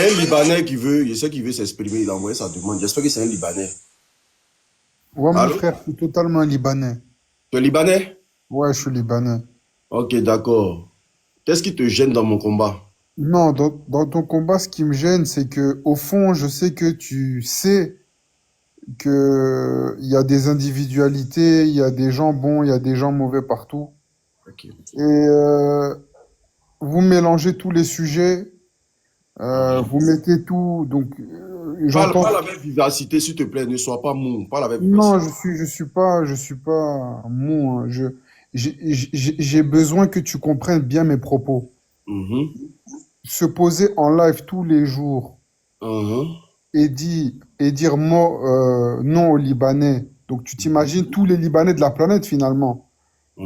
a un Libanais qui veut, je sais qu'il veut s'exprimer, il a envoyé sa demande. J'espère que c'est un Libanais. Ouais, mon Allô? frère, je suis totalement libanais. Tu es Libanais? Ouais, je suis libanais. Ok, d'accord. Qu'est-ce qui te gêne dans mon combat? Non, dans ton combat, ce qui me gêne, c'est que, au fond, je sais que tu sais que il y a des individualités, il y a des gens bons, il y a des gens mauvais partout. Ok. Et vous mélangez tous les sujets, vous mettez tout. Donc, j'entends. Parle avec vivacité, s'il te plaît. Ne sois pas mou. Parle avec Non, vivacité. je suis pas mou, hein. J'ai besoin que tu comprennes bien mes propos. Mhm, Se poser en live tous les jours mhm, et dire non aux Libanais. Donc tu t'imagines tous les Libanais de la planète finalement.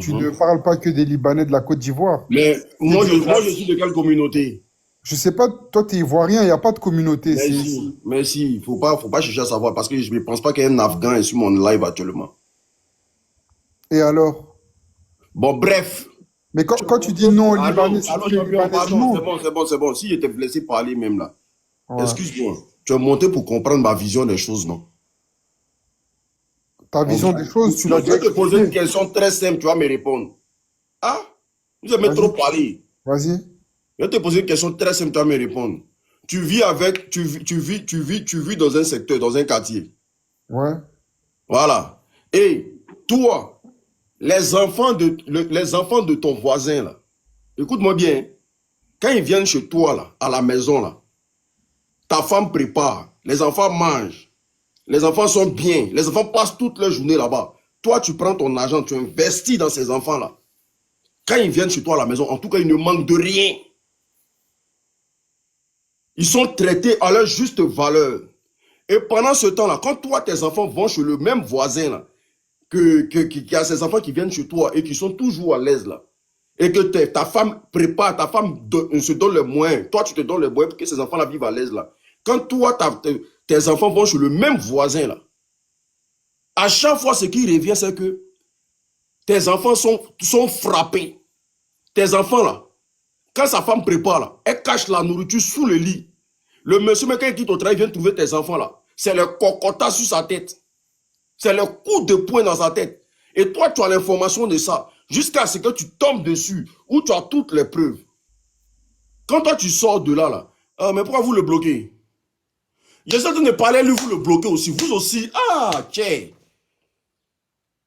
Tu ne mhm. parles pas que des Libanais de la Côte d'Ivoire. Mais C'est du moi, je suis de quelle communauté? Je sais pas, toi t'es ivoirien, il n'y a pas de communauté. Merci, merci. Faut pas chercher à savoir parce que je ne pense pas qu'un Afghan est sur mon live actuellement. Et alors? Bon, bref. Mais quand tu dis non aux Libanais, Allô, c'est allô, tous les champion, Libanais du pardon, c'est monde. bon, c'est bon, c'est bon. Si je t'ai blessé parler même là, Ouais. excuse-moi. Tu es monté pour comprendre ma vision des choses, non? Ta On vision va- des choses, tu l'as Je déjà vais te poser une expliqué. question très simple, tu vas me répondre. Ah? Vous aimez Vas-y, trop parler. vas-y. Je vais te poser une question très simple, tu vas me répondre. Tu vis dans un secteur, dans un quartier. Ouais. Voilà. Et toi, les enfants de ton voisin, là, écoute-moi bien, quand ils viennent chez toi, là, à la maison, là, ta femme prépare, les enfants mangent, les enfants sont bien, les enfants passent toute leur journée là-bas. Toi, tu prends ton argent, tu investis dans ces enfants-là. Quand ils viennent chez toi à la maison, en tout cas, ils ne manquent de rien. Ils sont traités à leur juste valeur. Et pendant ce temps-là, quand toi, tes enfants vont chez le même voisin, là, qui a ces enfants qui viennent chez toi et qui sont toujours à l'aise, là, et que ta femme prépare, se donne les moyens, toi, tu te donnes les moyens pour que ces enfants-là vivent à l'aise, là. Quand toi, tes enfants vont chez le même voisin, là, à chaque fois, ce qui revient, c'est que tes enfants sont frappés. Tes enfants, là, quand sa femme prépare, là, elle cache la nourriture sous le lit. Le monsieur, quand il quitte au travail, vient trouver tes enfants, là. C'est le cocotat sur sa tête. C'est le coup de poing dans sa tête. Et toi, tu as l'information de ça. Jusqu'à ce que tu tombes dessus, où tu as toutes les preuves. Quand toi, tu sors de là, là, ah, mais pourquoi vous le bloquez? J'essaie de ne parler, lui, vous le bloquez aussi. Vous aussi, ah, tiens.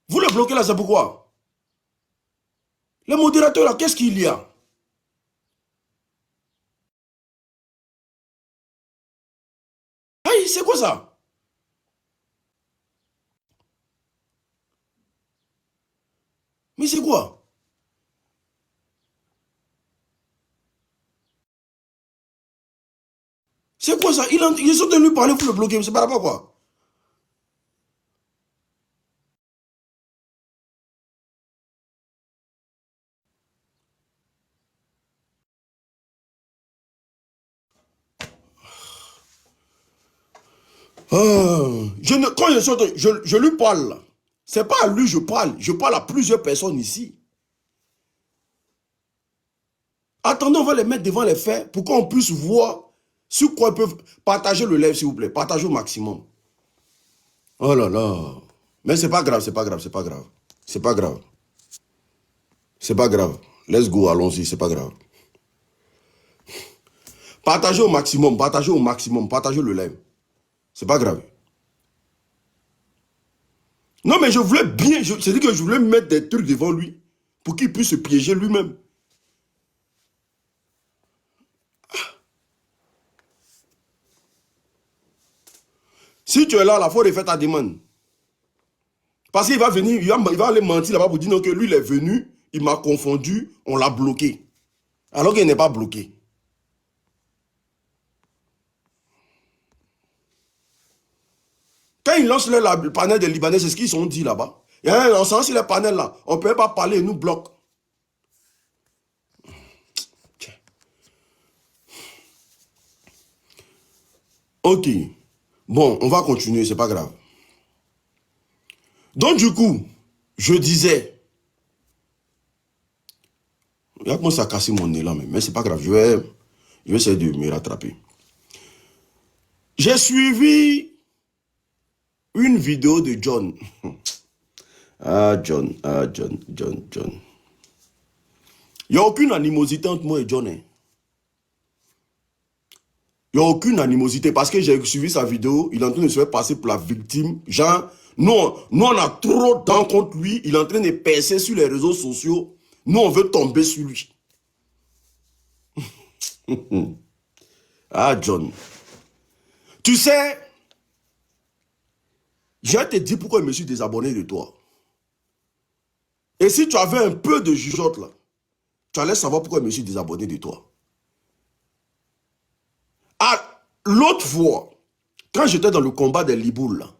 Vous le bloquez là, c'est pourquoi? Le modérateur, là, qu'est-ce qu'il y a? Aïe, c'est quoi ça? Mais c'est quoi? C'est quoi ça? Il essaie de lui parler, vous le bloquez, c'est pas rapport quoi? Ah, quand je lui parle, c'est pas à lui je parle à plusieurs personnes ici. Attendez, on va les mettre devant les faits pour qu'on puisse voir sur quoi ils peuvent partager le live, s'il vous plaît. Partagez au maximum. Oh là là. Mais c'est pas grave, c'est pas grave, c'est pas grave. C'est pas grave. C'est pas grave. Let's go, allons-y, c'est pas grave. Partagez au maximum, partagez au maximum, partagez le live. C'est pas grave. Non, mais je voulais bien, c'est-à-dire que je voulais mettre des trucs devant lui pour qu'il puisse se piéger lui-même. Si tu es là, il faut refaire ta demande. Parce qu'il va venir, il va aller mentir là-bas pour dire non, que lui, il est venu, il m'a confondu, on l'a bloqué. Alors qu'il n'est pas bloqué. Quand ils lancent le panel des Libanais, c'est ce qu'ils ont dit là-bas. Et on sent si les panels là, on ne peut pas parler, ils nous bloquent. Ok. Bon, on va continuer, c'est pas grave. Donc du coup, je disais, il a commencé à casser mon nez là même, mais c'est pas grave, je vais essayer de me rattraper. J'ai suivi une vidéo de John. John. Il n'y a aucune animosité entre moi et John. Hein. Il n'y a aucune animosité parce que j'ai suivi sa vidéo. Il est en train de se faire passer pour la victime. Genre, nous on a trop d'en contre lui. Il est en train de percer sur les réseaux sociaux. Nous, on veut tomber sur lui. John. Tu sais, je vais te dire pourquoi je me suis désabonné de toi. Et si tu avais un peu de jugeote là, tu allais savoir pourquoi je me suis désabonné de toi. L'autre fois, quand j'étais dans le combat des Liboules, là,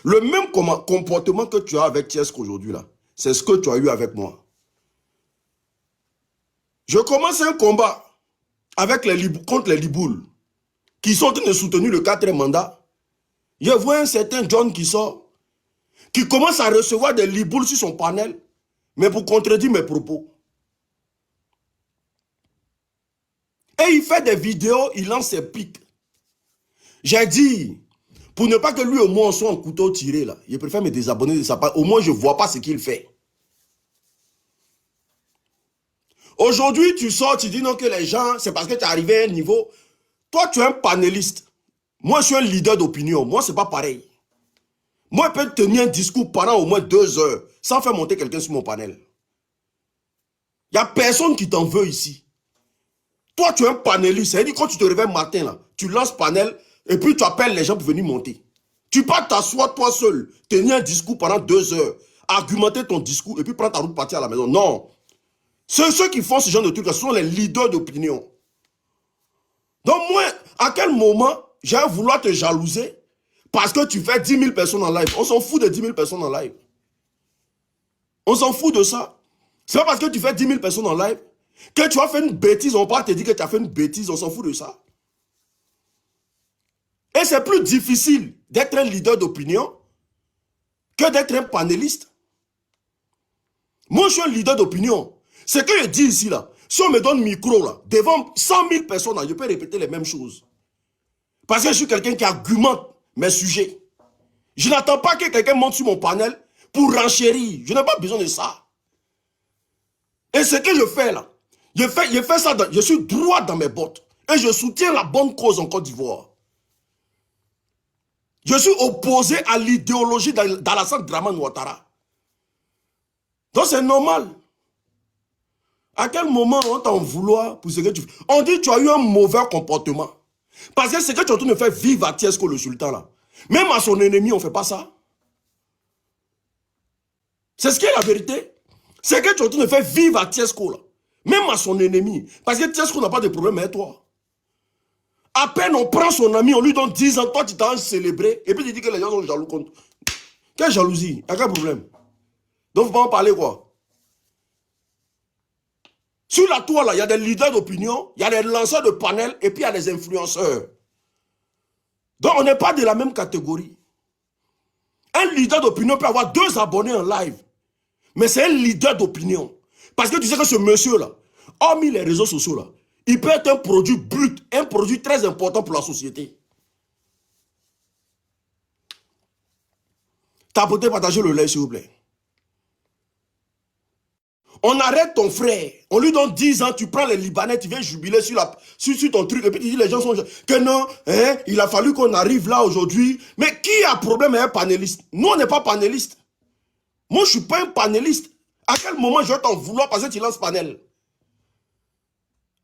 le même comportement que tu as avec Tiesk aujourd'hui, là, c'est ce que tu as eu avec moi. Je commence un combat avec contre les Liboules, qui sont en train de soutenir le 4e mandat. Je vois un certain John qui sort, qui commence à recevoir des Liboules sur son panel, mais pour contredire mes propos. Et il fait des vidéos, il lance ses pics. J'ai dit, pour ne pas que lui au moins soit en couteau tiré, là, je préfère me désabonner de sa part. Au moins, je ne vois pas ce qu'il fait. Aujourd'hui, tu sors, tu dis non que les gens, c'est parce que tu es arrivé à un niveau. Toi, tu es un panéliste. Moi, je suis un leader d'opinion. Moi, ce n'est pas pareil. Moi, je peux tenir un discours pendant au moins 2 heures sans faire monter quelqu'un sur mon panel. Il n'y a personne qui t'en veut ici. Toi, tu es un panéliste. C'est-à-dire quand tu te réveilles matin, là, tu lances panel et puis tu appelles les gens pour venir monter. Tu peux t'asseoir toi seul, tenir un discours pendant 2 heures, argumenter ton discours et puis prendre ta route partir à la maison. Non. Ceux qui font ce genre de trucs, ce sont les leaders d'opinion. Donc moi, à quel moment j'ai vouloir te jalouser parce que tu fais 10 000 personnes en live? On s'en fout de 10 000 personnes en live. On s'en fout de ça. C'est pas parce que tu fais 10 000 personnes en live que tu as fait une bêtise. On va pas te dire que tu as fait une bêtise. On s'en fout de ça. Et c'est plus difficile d'être un leader d'opinion que d'être un panéliste. Moi, je suis un leader d'opinion. Ce que je dis ici, là, si on me donne le micro, là, devant 100 000 personnes, là, je peux répéter les mêmes choses. Parce que je suis quelqu'un qui argumente mes sujets. Je n'attends pas que quelqu'un monte sur mon panel pour renchérir. Je n'ai pas besoin de ça. Et ce que je fais, là, je fais ça, je suis droit dans mes bottes. Et je soutiens la bonne cause en Côte d'Ivoire. Je suis opposé à l'idéologie d'Alassane Dramane Ouattara. Donc c'est normal. À quel moment on t'en vouloir pour ce que tu fais? On dit que tu as eu un mauvais comportement. Parce que c'est que tu es en train de faire vivre à Tiesko le sultan là. Même à son ennemi, on ne fait pas ça. C'est ce qui est la vérité. C'est que tu es en train de faire vivre à Tiesko là. Même à son ennemi. Parce que Tiesko n'a pas de problème avec toi. À peine on prend son ami, on lui donne 10 ans, toi tu t'en célébrer. Et puis tu dis que les gens sont jaloux contre. Quelle jalousie? Il n'y a quel problème? Donc, il ne faut pas en parler quoi? Sur la toile, il y a des leaders d'opinion, il y a des lanceurs de panels et puis il y a des influenceurs. Donc, on n'est pas de la même catégorie. Un leader d'opinion peut avoir 2 abonnés en live. Mais c'est un leader d'opinion. Parce que tu sais que ce monsieur-là, hormis les réseaux sociaux, là, il peut être un produit brut, un produit très important pour la société. Tapotez, partagez le lait, s'il vous plaît. On arrête ton frère, on lui donne 10 ans, tu prends les Libanais, tu viens jubiler sur ton truc, et puis tu dis les gens sont que non, hein, il a fallu qu'on arrive là aujourd'hui. Mais qui a problème avec un panéliste? Nous, on n'est pas panéliste. Moi, je ne suis pas un panéliste. À quel moment je vais t'en vouloir parce que tu lances panel?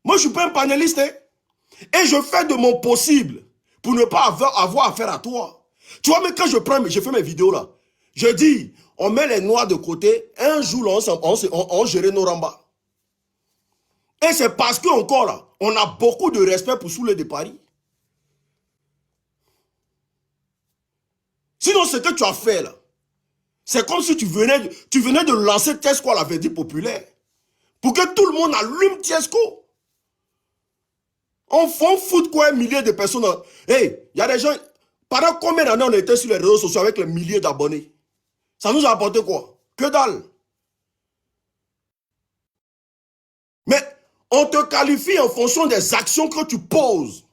Moi, je ne suis pas un panéliste. Hein? Et je fais de mon possible pour ne pas avoir affaire à toi. Tu vois, mais quand je fais mes vidéos là, je dis, on met les noirs de côté, un jour là, on gère nos rambas. Et c'est parce que encore là, on a beaucoup de respect pour Soulé de Paris. Sinon, ce que tu as fait là, c'est comme si tu venais de lancer Tiesko à la verdict populaire. Pour que tout le monde allume Tiesko. On fout quoi un millier de personnes. Hey, il y a des gens. Pendant combien d'années on était sur les réseaux sociaux avec les milliers d'abonnés? Ça nous a apporté quoi? Que dalle. Mais on te qualifie en fonction des actions que tu poses.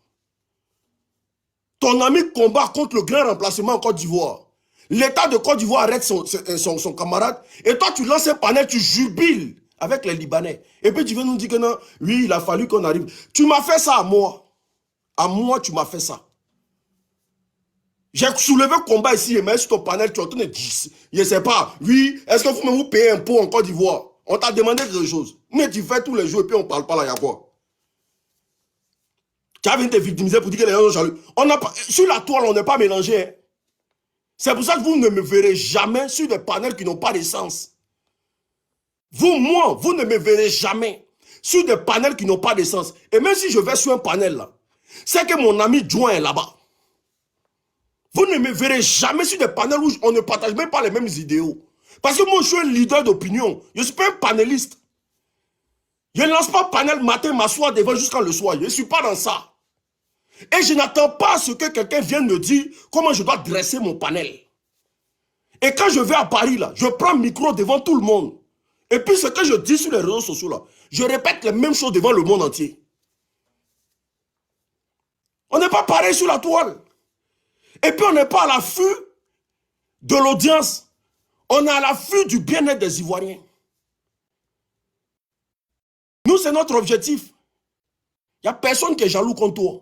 Ton ami combat contre le grand remplacement en Côte d'Ivoire. L'État de Côte d'Ivoire arrête son camarade. Et toi, tu lances un panel, tu jubiles avec les Libanais. Et puis tu viens nous dire que non, oui, il a fallu qu'on arrive. Tu m'as fait ça à moi. À moi, tu m'as fait ça. J'ai soulevé le combat ici, et mais sur ton panel, tu es en train de dire, je ne sais pas, oui, est-ce que vous payez un impôt en Côte d'Ivoire? On t'a demandé quelque chose. Mais tu fais tous les jours et puis on ne parle pas là, il y a quoi? Tu as venu te victimiser pour dire que les gens sont jaloux. Sur la toile, on n'est pas mélangé. Hein. C'est pour ça que vous ne me verrez jamais sur des panels qui n'ont pas d'essence. Vous ne me verrez jamais sur des panels qui n'ont pas d'essence. Et même si je vais sur un panel là, c'est que mon ami Joint est là-bas. Vous ne me verrez jamais sur des panels où on ne partage même pas les mêmes idéaux. Parce que moi, je suis un leader d'opinion. Je ne suis pas un panéliste. Je ne lance pas panel matin, m'asseoir devant jusqu'à le soir. Je ne suis pas dans ça. Et je n'attends pas à ce que quelqu'un vienne me dire comment je dois dresser mon panel. Et quand je vais à Paris, là, je prends le micro devant tout le monde. Et puis ce que je dis sur les réseaux sociaux, là, je répète les mêmes choses devant le monde entier. On n'est pas pareil sur la toile. Et puis on n'est pas à l'affût de l'audience. On est à l'affût du bien-être des Ivoiriens. Nous, c'est notre objectif. Il n'y a personne qui est jaloux contre toi.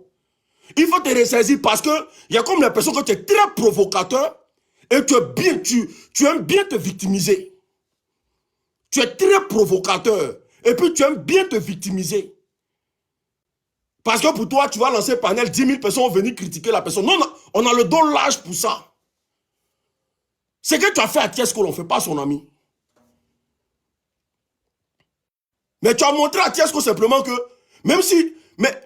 Il faut te ressaisir parce qu'il y a comme l'impression que tu es très provocateur et tu aimes bien te victimiser. Tu es très provocateur et puis tu aimes bien te victimiser. Parce que pour toi, tu vas lancer un panel, 10 000 personnes vont venir critiquer la personne. Non, on a le dos large pour ça. Ce que tu as fait à Tiesco, on ne fait pas son ami. Mais tu as montré à Tiesco simplement que, même si, mais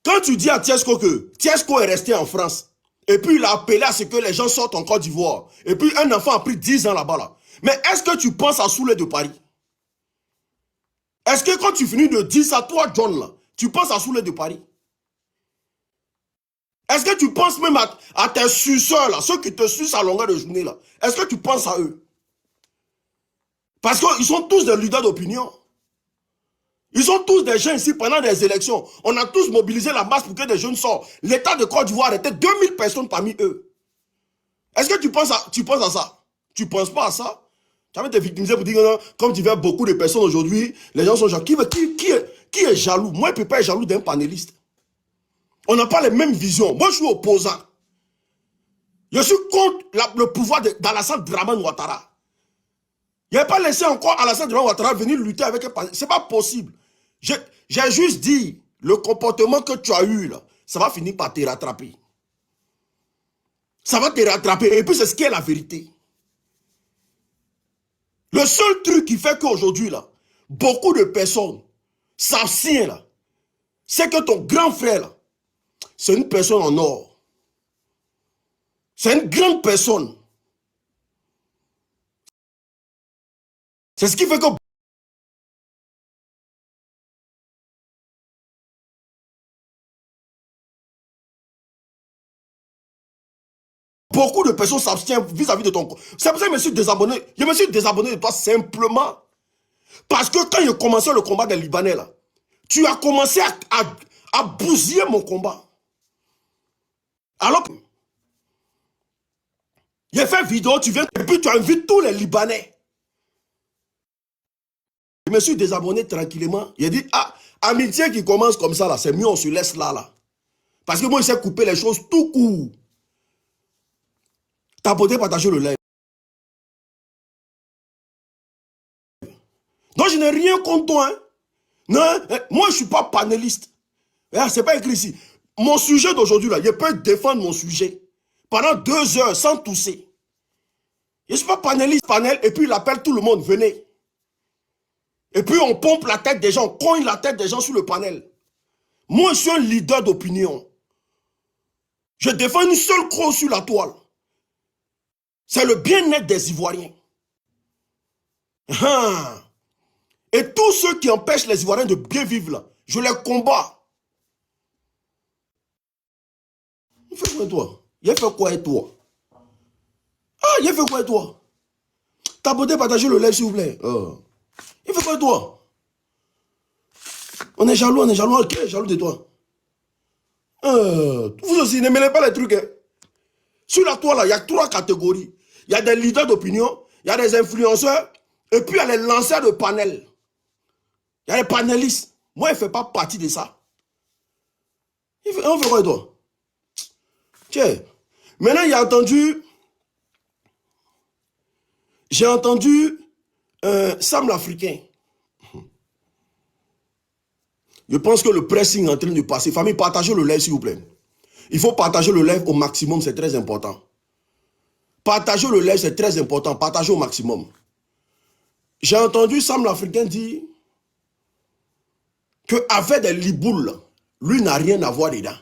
quand tu dis à Tiesco que Tiesco est resté en France, et puis il a appelé à ce que les gens sortent en Côte d'Ivoire, et puis un enfant a pris 10 ans là-bas, là. Mais est-ce que tu penses à Souley de Paris? Est-ce que quand tu finis de dire ça, toi, John, là, tu penses à Souley de Paris? Est-ce que tu penses même à tes suceurs, là, ceux qui te sucent à longueur de journée, là? Est-ce que tu penses à eux? Parce qu'ils sont tous des leaders d'opinion. Ils sont tous des gens ici pendant des élections. On a tous mobilisé la masse pour que des jeunes sortent. L'État de Côte d'Ivoire était 2000 personnes parmi eux. Est-ce que tu penses à ça? Tu ne penses pas à ça? Tu vas te victimiser pour dire que non, comme tu vois beaucoup de personnes aujourd'hui, les gens sont jaloux. Qui est jaloux? Moi, je ne peux pas être jaloux d'un panéliste. On n'a pas les mêmes visions. Moi, je suis opposant. Je suis contre le pouvoir d'Alassane Dramane Ouattara. Il n'a pas laissé encore Alassane Dramane Ouattara venir lutter avec un panéliste. Ce n'est pas possible. J'ai juste dit, le comportement que tu as eu, là, ça va finir par te rattraper. Ça va te rattraper. Et puis, c'est ce qui est la vérité. Le seul truc qui fait qu'aujourd'hui, là, beaucoup de personnes s'abstiennent, là, c'est que ton grand frère, là, c'est une personne en or. C'est une grande personne. C'est ce qui fait que beaucoup de personnes s'abstiennent vis-à-vis de ton corps. C'est pour ça que je me suis désabonné. Je me suis désabonné de toi simplement parce que quand je commençais le combat des Libanais, là, tu as commencé à bousiller mon combat. Alors que j'ai fait vidéo, tu viens et puis tu invites tous les Libanais. Je me suis désabonné tranquillement. J'ai dit, ah, amitié qui commence comme ça, là, c'est mieux, on se laisse là, là. Parce que moi, il sait couper les choses tout court. Tapoter, partager le live. Donc, je n'ai rien contre toi. Hein. Non, moi, je ne suis pas panéliste. Ce n'est pas écrit ici. Mon sujet d'aujourd'hui, là, je peux défendre mon sujet pendant 2 heures sans tousser. Je ne suis pas panéliste, panel, et puis il appelle tout le monde, venez. Et puis on pompe la tête des gens, on cogne la tête des gens sur le panel. Moi, je suis un leader d'opinion. Je défends une seule cause sur la toile. C'est le bien-être des Ivoiriens. Et tous ceux qui empêchent les Ivoiriens de bien vivre, là, je les combats. Il fait quoi toi? Il a fait quoi et toi? Ah, il a fait quoi et toi? T'abonnez, partagez le live s'il vous plaît. Il fait quoi et toi? On est jaloux, ok, jaloux de toi. Vous aussi, ne mêlez pas les trucs. Hein. Sur la toile, il y a 3 catégories. Il y a des leaders d'opinion, il y a des influenceurs, et puis il y a les lanceurs de panels. Il y a les panélistes. Moi, il ne fait pas partie de ça. On fait quoi de toi? Tiens. Maintenant, j'ai entendu Sam l'Africain. Je pense que le pressing est en train de passer. Famille, partagez le live, s'il vous plaît. Il faut partager le live au maximum, c'est très important. Partager le live, c'est très important. Partagez au maximum. J'ai entendu Sam l'Africain dire qu'avec des liboules, lui n'a rien à voir dedans.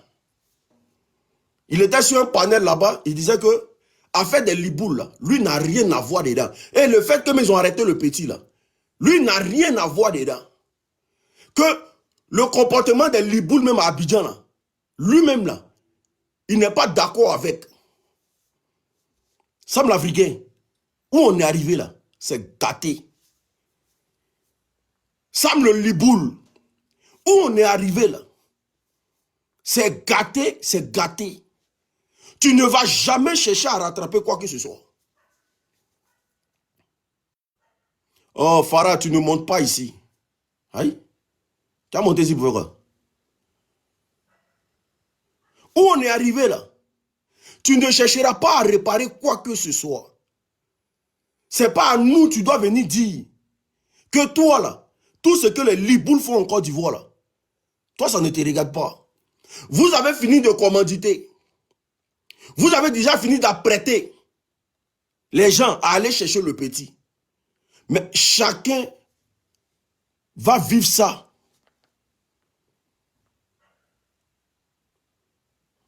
Il était sur un panel là-bas, il disait que affaire des liboules, lui n'a rien à voir dedans. Et le fait que ils ont arrêté le petit là, lui n'a rien à voir dedans. Que le comportement des liboules même à Abidjan là, lui-même là, il n'est pas d'accord avec. Sam l'Africain, où on est arrivé là, c'est gâté. Sam le liboule, où on est arrivé là, c'est gâté, c'est gâté. Tu ne vas jamais chercher à rattraper quoi que ce soit. Oh, Farah, tu ne montes pas ici. Aïe. Tu as monté ici pour quoi? Où on est arrivé là, tu ne chercheras pas à réparer quoi que ce soit. C'est pas à nous, tu dois venir dire que toi là, tout ce que les liboules font en Côte d'Ivoire là, toi ça ne te regarde pas. Vous avez fini de commanditer. Vous avez déjà fini d'apprêter les gens à aller chercher le petit. Mais chacun va vivre ça.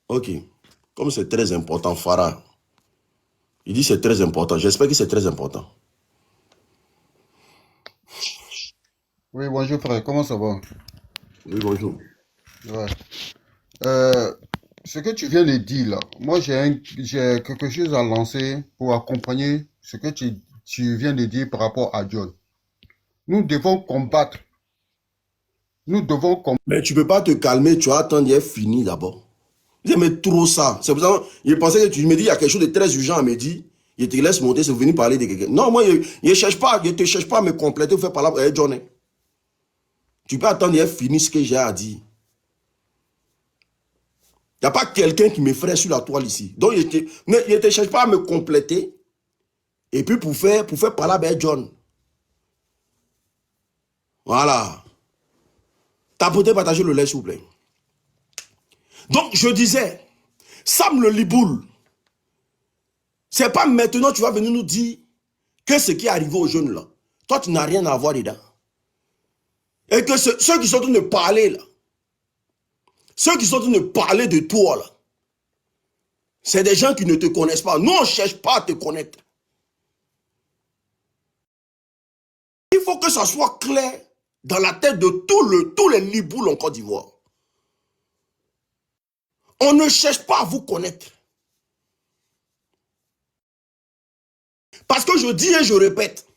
Ok. Comme c'est très important, Farah. Il dit c'est très important. J'espère que c'est très important. Oui, bonjour frère, comment ça va? Oui, bonjour. Ouais. Euh, Ce que tu viens de dire là, moi j'ai quelque chose à lancer pour accompagner ce que tu viens de dire par rapport à John. Nous devons combattre. Nous devons combattre. Mais tu ne peux pas te calmer, tu vas attendre d'être fini d'abord. J'aime trop ça. C'est pour ça que je pensais que tu me dis il y a quelque chose de très urgent à me dire. Je te laisse monter, c'est venir parler de quelqu'un. Non, moi, je ne cherche pas, je te cherche pas à me compléter ou faire parler avec John. Tu peux attendre d'être fini ce que j'ai à dire. Il n'y a pas quelqu'un qui me ferait sur la toile ici. Donc, je ne te cherche pas à me compléter. Et puis, pour faire parler avec John. Voilà. Tapotez, partagez le lait, s'il vous plaît. Donc, je disais, Sam le Liboul, c'est pas maintenant tu vas venir nous dire que ce qui est arrivé aux jeunes là, toi, tu n'as rien à voir dedans. Et que ceux qui sont en train de parler là, ceux qui sont en train de parler de toi là, c'est des gens qui ne te connaissent pas. Nous, on ne cherche pas à te connaître. Il faut que ça soit clair dans la tête de tous les liboules en Côte d'Ivoire. On ne cherche pas à vous connaître. Parce que je dis et je répète,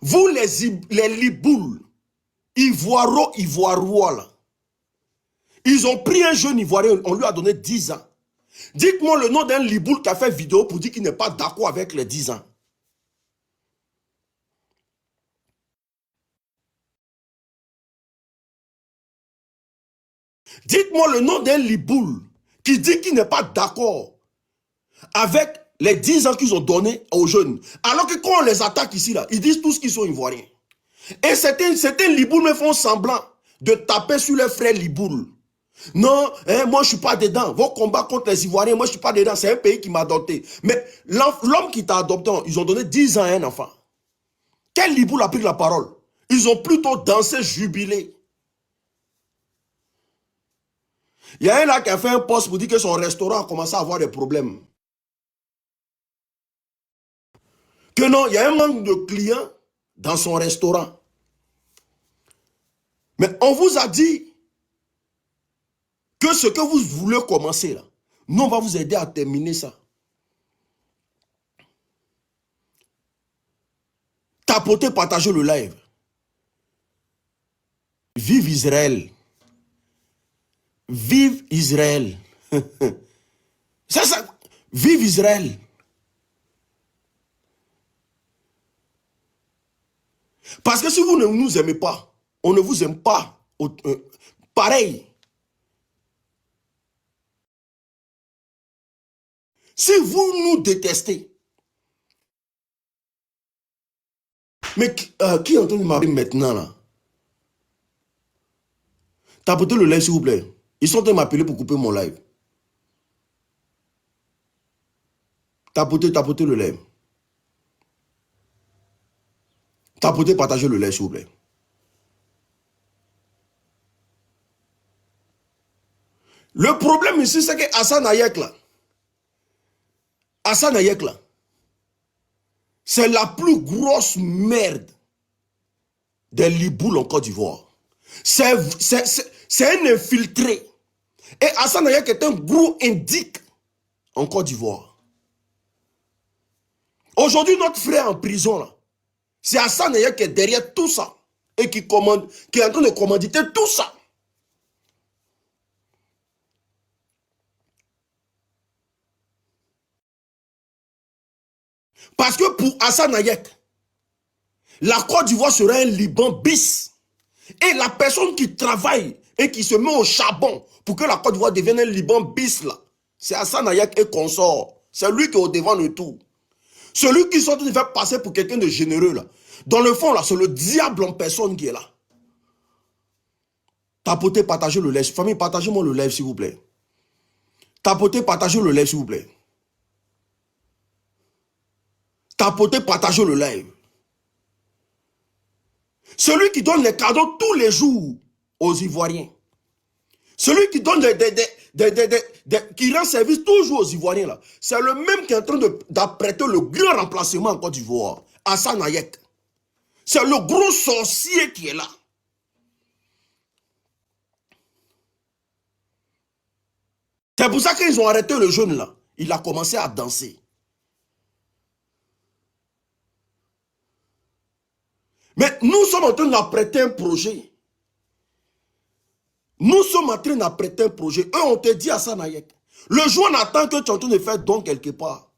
vous les liboules, ivoirois là, ils ont pris un jeune ivoirien, on lui a donné 10 ans. Dites-moi le nom d'un liboule qui a fait vidéo pour dire qu'il n'est pas d'accord avec les 10 ans. Dites-moi le nom d'un liboule qui dit qu'il n'est pas d'accord avec les 10 ans qu'ils ont donnés aux jeunes. Alors que quand on les attaque ici, là, ils disent tous qu'ils sont ivoiriens. Et certains liboules me font semblant de taper sur les frères liboules. Non, hein, moi je suis pas dedans. Vos combats contre les Ivoiriens, moi je suis pas dedans. C'est un pays qui m'a adopté. Mais l'homme qui t'a adopté, ils ont donné 10 ans à un enfant. Quel liboule a pris la parole? Ils ont plutôt dansé, jubilé. Il y a un là qui a fait un post pour dire que son restaurant a commencé à avoir des problèmes. Que non, il y a un manque de clients dans son restaurant. Mais on vous a dit que ce que vous voulez commencer là, nous on va vous aider à terminer ça. Tapotez, partagez le live. Vive Israël. Vive Israël. C'est ça. Vive Israël. Parce que si vous ne nous aimez pas, on ne vous aime pas. Pareil. Si vous nous détestez, mais qui est en train de m'appeler maintenant là? Tapotez le live s'il vous plaît. Ils sont en train de m'appeler pour couper mon live. Tapotez le live. Tapotez, partagez le live s'il vous plaît. Le problème ici, c'est que Hassan Hayek là, c'est la plus grosse merde des Libouls en Côte d'Ivoire. C'est un infiltré. Et Hassan Hayek est un gros indique en Côte d'Ivoire. Aujourd'hui, notre frère en prison, là, c'est Hassan Hayek qui est derrière tout ça. Et qui est en train de commanditer tout ça. Parce que pour Hassan Hayek, la Côte d'Ivoire serait un Liban bis. Et la personne qui travaille et qui se met au charbon pour que la Côte d'Ivoire devienne un Liban bis là, c'est Hassan Hayek et consort. C'est lui qui est au devant de tout. Celui qui sont en train de faire passer pour quelqu'un de généreux là. Dans le fond là, c'est le diable en personne qui est là. Tapotez, partagez le live. Famille, partagez-moi le live s'il vous plaît. Tapotez, partagez le live s'il vous plaît. Tapotez, partagez le live. Celui qui donne les cadeaux tous les jours aux Ivoiriens. Celui qui donne qui rend service toujours aux Ivoiriens là. C'est le même qui est en train d'apprêter le grand remplacement en Côte d'Ivoire. Hassan Hayek. C'est le gros sorcier qui est là. C'est pour ça qu'ils ont arrêté le jeune là. Il a commencé à danser. Mais nous sommes en train d'apprêter un projet. Nous sommes en train d'apprêter un projet. Eux, on te dit à Hassan Hayek. Le jour on attend que tu es en train de faire don quelque part.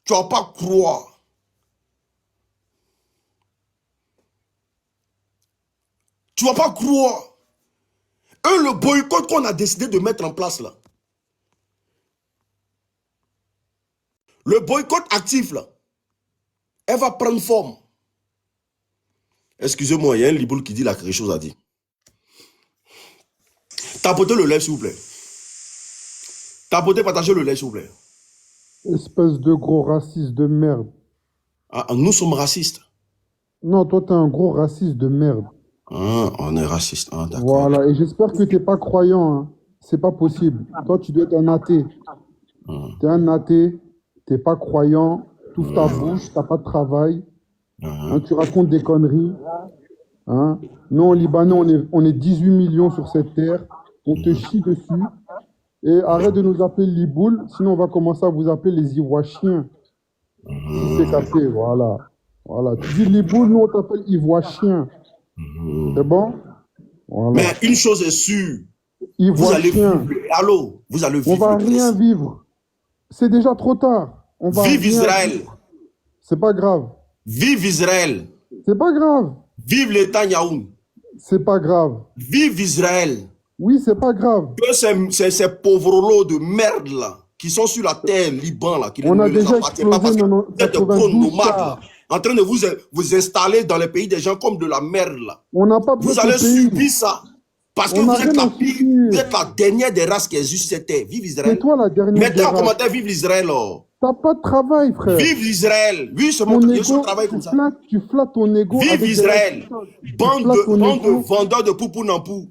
Tu ne vas pas croire. Tu ne vas pas croire. Eux, le boycott qu'on a décidé de mettre en place là. Le boycott actif là. Elle va prendre forme. Excusez-moi, il y a un Liboul qui dit là quelque chose à dire. Tapotez le live s'il vous plaît. Tapotez, partagez le live s'il vous plaît. Espèce de gros raciste de merde. Ah, nous sommes racistes. Non, toi, t'es un gros raciste de merde. Ah, on est raciste. Ah, d'accord. Voilà, et j'espère que t'es pas croyant. Hein. C'est pas possible. Toi, tu dois être un athée. T'es un athée, t'es pas croyant, t'ouvres ta bouche, t'as pas de travail. Hein, tu racontes des conneries. Hein. Nous, en Libanais, on est 18 millions sur cette terre. On te chie dessus. Et arrête de nous appeler Liboul, sinon on va commencer à vous appeler les Ivoiriens. C'est cassé, voilà. Voilà. Tu dis Liboul, nous on t'appelle Ivoirien. C'est bon? Voilà. Mais une chose est sûre. Ivoirien. Vous allez vivre. Allô, vous allez vivre. On va rien vivre. C'est déjà trop tard. On va Vive Israël. C'est pas grave. Vive Israël. C'est pas grave. Vive l'État Yaoun. C'est pas grave. Vive Israël. Oui, c'est pas grave. Que ces pauvres lots de merde là, qui sont sur la terre Liban là, qui on a ne déjà les appartiennent pas parce que vous êtes de gros nomades là, en train de vous installer dans les pays des gens comme de la merde là. On n'a pas Vous allez subir ça. Parce que vous êtes la dernière des races qui existent sur cette terre. Vive Israël. C'est toi la dernière des races. Mettez en commentaire vive l'Israël. T'as pas de travail, frère. Vive l'Israël. Oui, c'est mon travail comme ça. Tu flattes ton ego. Vive Israël. Bande de vendeurs de poupou nampou.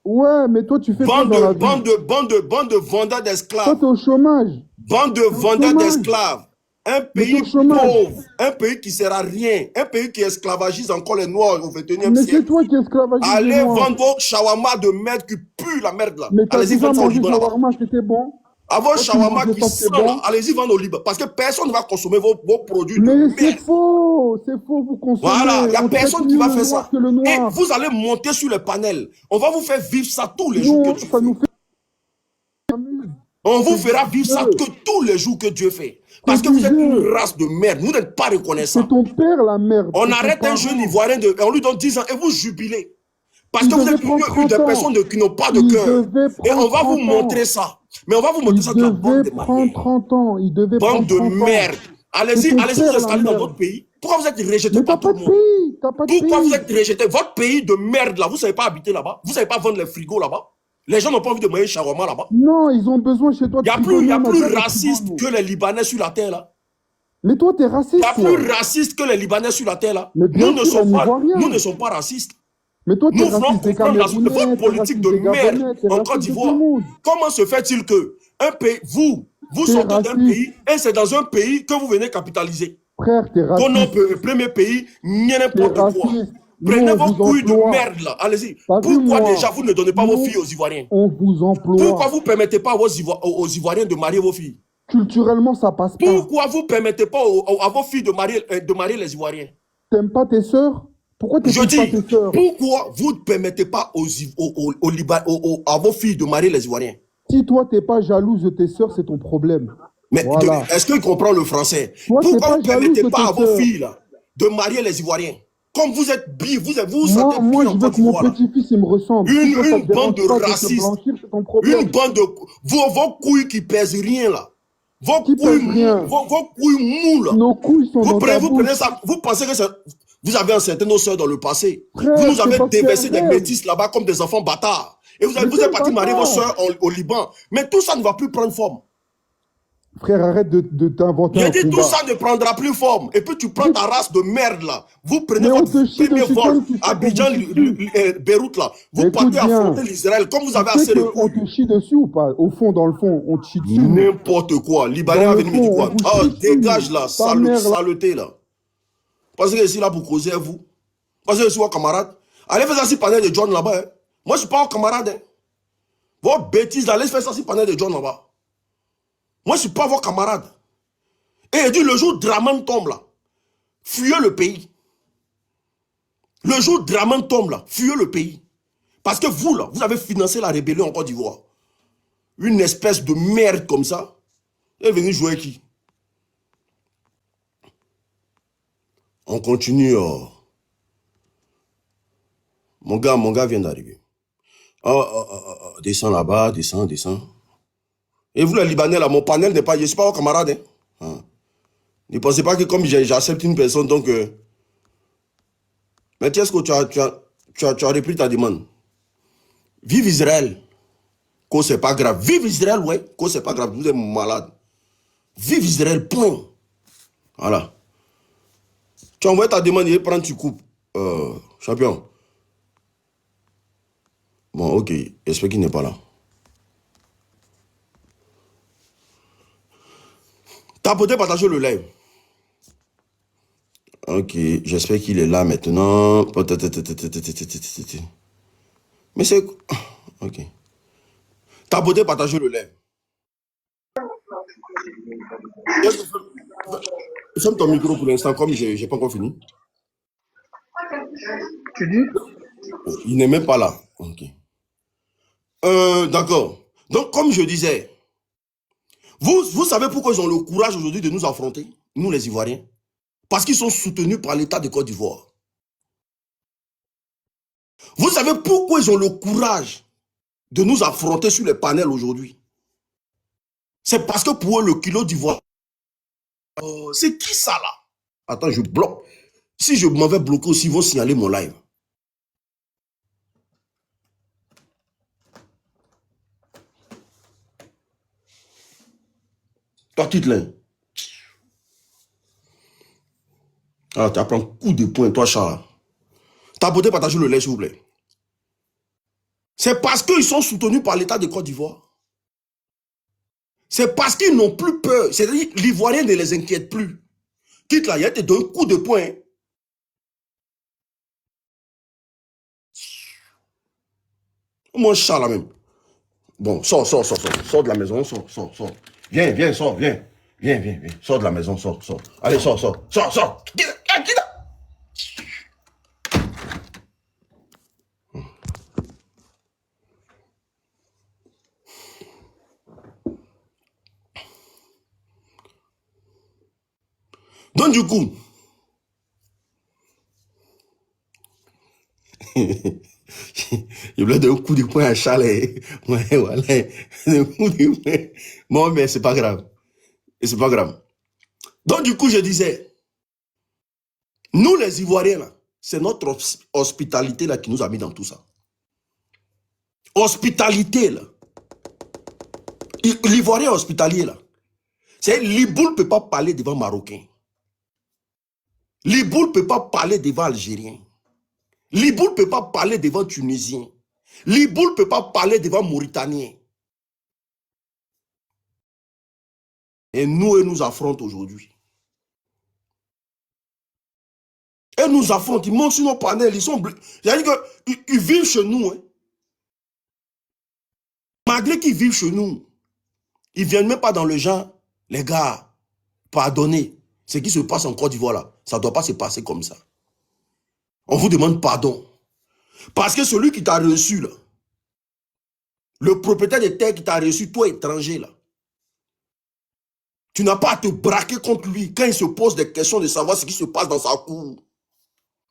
Ouais, mais toi, tu fais bande de vendeurs d'esclaves. Toi, t'es au chômage. Bande de vendeurs d'esclaves. Un pays pauvre, un pays qui sert à rien, un pays qui esclavagise encore les Noirs au 21e siècle. Mais c'est toi qui esclavagises les Noirs. Allez vendre vos shawarma de merde qui pue la merde là. Mais t'as déjà mangé Liban, shawarma, c'était bon. Avant shawarma qui sent là, allez-y vendre au Liban. Parce que personne ne va consommer vos produits mais de merde. c'est faux, vous consommez. Voilà, il n'y a personne qui va faire ça. Et vous allez monter sur le panel. On va vous faire vivre ça tous les jours que tu fais. On vous C'est fera vivre ça Dieu. que tous les jours que Dieu fait. Parce C'est que vous êtes une Dieu. race de merde. Vous n'êtes pas C'est reconnaissant. ton père la merde. On C'est ton arrête un jeune parent. Ivoirien, on lui donne 10 ans et vous jubilez. Parce Il que vous devait êtes prendre une des 30 ans. personnes qui n'ont pas de Il cœur. devait Et on prendre va vous 30 montrer ans. ça. Mais on va vous montrer Il ça de la bande devait de prendre manières. 30 ans. Il devait Bande prendre de 30 ans. merde. C'est Allez-y, ton allez-y vous père la installer dans merde. votre pays. Pourquoi vous êtes rejeté Mais par t'as tout pas le de monde? pays. T'as pas de Pourquoi vous pays. êtes rejeté? Votre pays de merde là, vous ne savez pas habiter là-bas. Vous ne savez pas vendre les frigos là-bas. Les gens n'ont pas envie de manger shawarma là-bas. Non, ils ont besoin chez toi Il de n'y a frigo. plus, il y Nous, a on a plus déjà des frigos, raciste nous. que les Libanais sur la terre là. Mais toi, t'es Il n'y a raciste, toi. plus raciste que les Libanais sur la terre là. Mais bien sûr, un Nous Ivoirien. ne sommes pas racistes. Mais toi, t'es Nous voulons raciste des comprendre votre Camerounais, t'es politique raciste de des merde Gabonais, t'es en Côte raciste de tout le d'Ivoire. monde. Comment se fait-il que un pays, vous T'es sortez d'un raciste. pays et c'est dans un pays que vous venez capitaliser? Frère, t'es Ton nom, raciste. premier pays, T'es n'importe quoi. raciste. Nous, Prenez on vos vous couilles de emploie. merde là, allez-y. T'as vu, Pourquoi déjà moi? vous ne donnez pas vos filles Nous, aux Ivoiriens? on vous Pourquoi emploie. vous ne permettez pas aux Ivoiriens de marier vos filles? Culturellement, ça passe pas. Pourquoi vous ne permettez pas à vos filles de marier les Ivoiriens? T'aimes pas tes sœurs? Pourquoi Je t'épouses pas dis, tes sœurs? pourquoi vous ne permettez pas à vos filles de marier les Ivoiriens? Si toi, t'es pas jalouse de tes sœurs, c'est ton problème. Mais Voilà. est-ce qu'il comprend le français? Toi, t'es Pourquoi pas vous ne jalouse permettez de pas à tes vos sœurs. filles là, de marier les Ivoiriens? Comme vous êtes bi, vous vous Moi, sentez moi, bien je en veux Côte que mon d'Ivoire là. petit-fils, il me ressemble. Si toi, ça Une te dérange bande de pas de te racistes, blanchir, c'est ton une problème. bande de... Vos couilles qui pèsent rien là. Vos Qui couilles, pèse rien. vos couilles mous là. Nos couilles sont dans ta Vous bouche. prenez ça, vous pensez que vous avez insulté nos soeurs dans le passé. Vous Frère, nous c'est avez parce que déversé des rêve. métis là-bas comme des enfants bâtards. Et Mais vous quel êtes parti marier vos bâtard? soeurs au Liban. Mais tout ça ne va plus prendre forme. Frère, arrête de t'inventer J'ai un dit tout combat. ça ne prendra plus forme. Et puis tu prends ta race de merde là. Vous prenez Mais on votre te chie premier dessus vol comme tu sais qu'on Abidjan, vous chie dessus. Beyrouth là. Vous Écoute partez bien. affronter l'Israël comme vous avez Tu sais assez de qu'on couilles. te chie dessus ou pas? Au fond, dans le fond, on te chie dessus. N'importe quoi. Libanais Dans va le venir me dire fond, on quoi? vous Oh, chie dessus. dégage là, Ta mère, là. saleté là. Parce que je suis là pour causer à vous. Parce que je suis votre camarade. Allez faire ça si panel de John là-bas. Hein. Moi, je ne suis pas votre camarade. Hein. Vos bêtises là, allez faire ça si panel de John là-bas. Moi, je ne suis pas votre camarade. Et il dit, le jour où Draman tombe là, fuyez le pays. Le jour où Draman tombe là, fuyez le pays. Parce que vous là, vous avez financé la rébellion en Côte d'Ivoire. Une espèce de merde comme ça. Elle est venue jouer avec qui? On continue. Mon gars vient d'arriver. Descends là-bas, descends. Et vous, les Libanais, là, mon panel n'est pas... Je ne suis pas votre camarade. Hein. Ne pensez pas que comme j'accepte une personne, donc... Mais est-ce que tu as repris ta demande? Vive Israël. Que c'est pas grave. Vive Israël, ouais. Que c'est pas grave. Vous êtes malade. Vive Israël, point. Voilà. Tu envoies ta demande et prends, tu coupes. Champion. Bon, ok. J'espère qu'il n'est pas là. Tapotez, partagez le live. Ok, j'espère qu'il est là maintenant. Mais c'est... Ok. Tapotez, partagez le live. Ferme ton micro pour l'instant, comme je n'ai pas encore fini. Tu dis? Il n'est même pas là. Ok. D'accord. Donc, comme je disais, vous savez pourquoi ils ont le courage aujourd'hui de nous affronter, nous les Ivoiriens? Parce qu'ils sont soutenus par l'État de Côte d'Ivoire. Vous savez pourquoi ils ont le courage de nous affronter sur les panels aujourd'hui? C'est parce que pour eux, le kilo d'ivoire... c'est qui ça là? Attends, je bloque. Si je m'en vais bloquer aussi, ils vont signaler mon live. Toi, Titlin. Ah, tu apprends coup de poing, toi, Charles. Tapotez, partagez le lait, s'il vous plaît. C'est parce qu'ils sont soutenus par l'État de Côte d'Ivoire. C'est parce qu'ils n'ont plus peur. C'est-à-dire que l'Ivoirien ne les inquiète plus. Quitte là, il te donne un coup de poing. Mon chat là même. Bon, sors de la maison, sors. Viens, sors, viens. Sors de la maison, sors. Allez, sors. Quitte. Donc du coup, il voulait donner un coup de poing à Charles. Ouais, voilà. Un coup de poing. Bon, mais c'est pas grave. Et c'est pas grave. Donc du coup, je disais, nous les Ivoiriens, là, c'est notre hospitalité là qui nous a mis dans tout ça. Hospitalité, là. L'Ivoirien hospitalier, là. C'est Liboul ne peut pas parler devant Marocain. Liboul ne peut pas parler devant Algérien. Liboul ne peut pas parler devant Tunisien. Liboul ne peut pas parler devant Mauritanien. Et nous, ils nous affrontent aujourd'hui. Ils nous affrontent, ils montent sur nos panels, ils sont... C'est-à-dire qu'ils vivent chez nous. Hein. Malgré qu'ils vivent chez nous, ils ne viennent même pas dans le genre, les gars, pardonnez. Ce qui se passe en Côte d'Ivoire là, ça ne doit pas se passer comme ça. On vous demande pardon. Parce que celui qui t'a reçu là, le propriétaire des terres qui t'a reçu, toi étranger là, tu n'as pas à te braquer contre lui quand il se pose des questions de savoir ce qui se passe dans sa cour.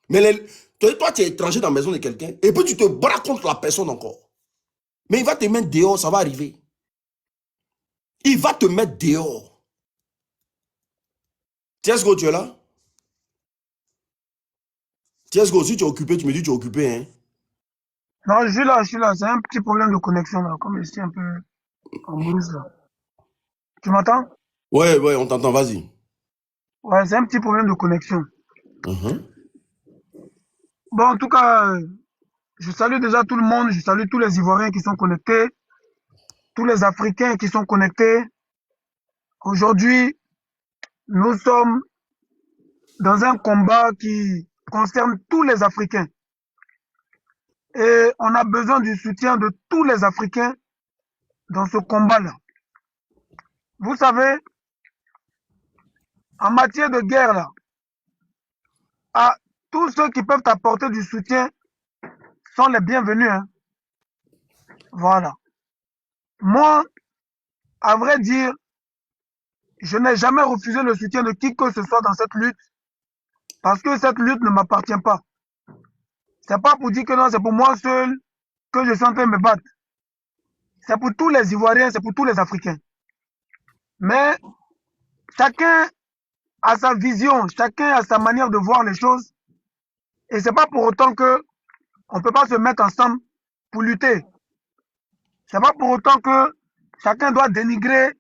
Mais toi, tu es étranger dans la maison de quelqu'un et puis tu te braques contre la personne encore. Mais il va te mettre dehors, ça va arriver. Il va te mettre dehors. Tiesgo, tu es là? Tiesgo, si tu es occupé, tu me dis que tu es occupé. Hein? Non, je suis là, je suis là. C'est un petit problème de connexion là, comme je suis un peu en brousse là. Tu m'entends? Ouais, ouais, on t'entend, vas-y. Ouais, c'est un petit problème de connexion. Mhm. Bon, en tout cas, je salue déjà tout le monde, je salue tous les Ivoiriens qui sont connectés, tous les Africains qui sont connectés. Aujourd'hui, nous sommes dans un combat qui concerne tous les Africains. Et on a besoin du soutien de tous les Africains dans ce combat-là. Vous savez, en matière de guerre, là, à tous ceux qui peuvent apporter du soutien sont les bienvenus. Hein. Voilà. Moi, à vrai dire, je n'ai jamais refusé le soutien de qui que ce soit dans cette lutte parce que cette lutte ne m'appartient pas. C'est pas pour dire que non, c'est pour moi seul que je suis en train de me battre. C'est pour tous les Ivoiriens, c'est pour tous les Africains. Mais chacun a sa vision, chacun a sa manière de voir les choses. Et c'est pas pour autant que on peut pas se mettre ensemble pour lutter. C'est pas pour autant que chacun doit dénigrer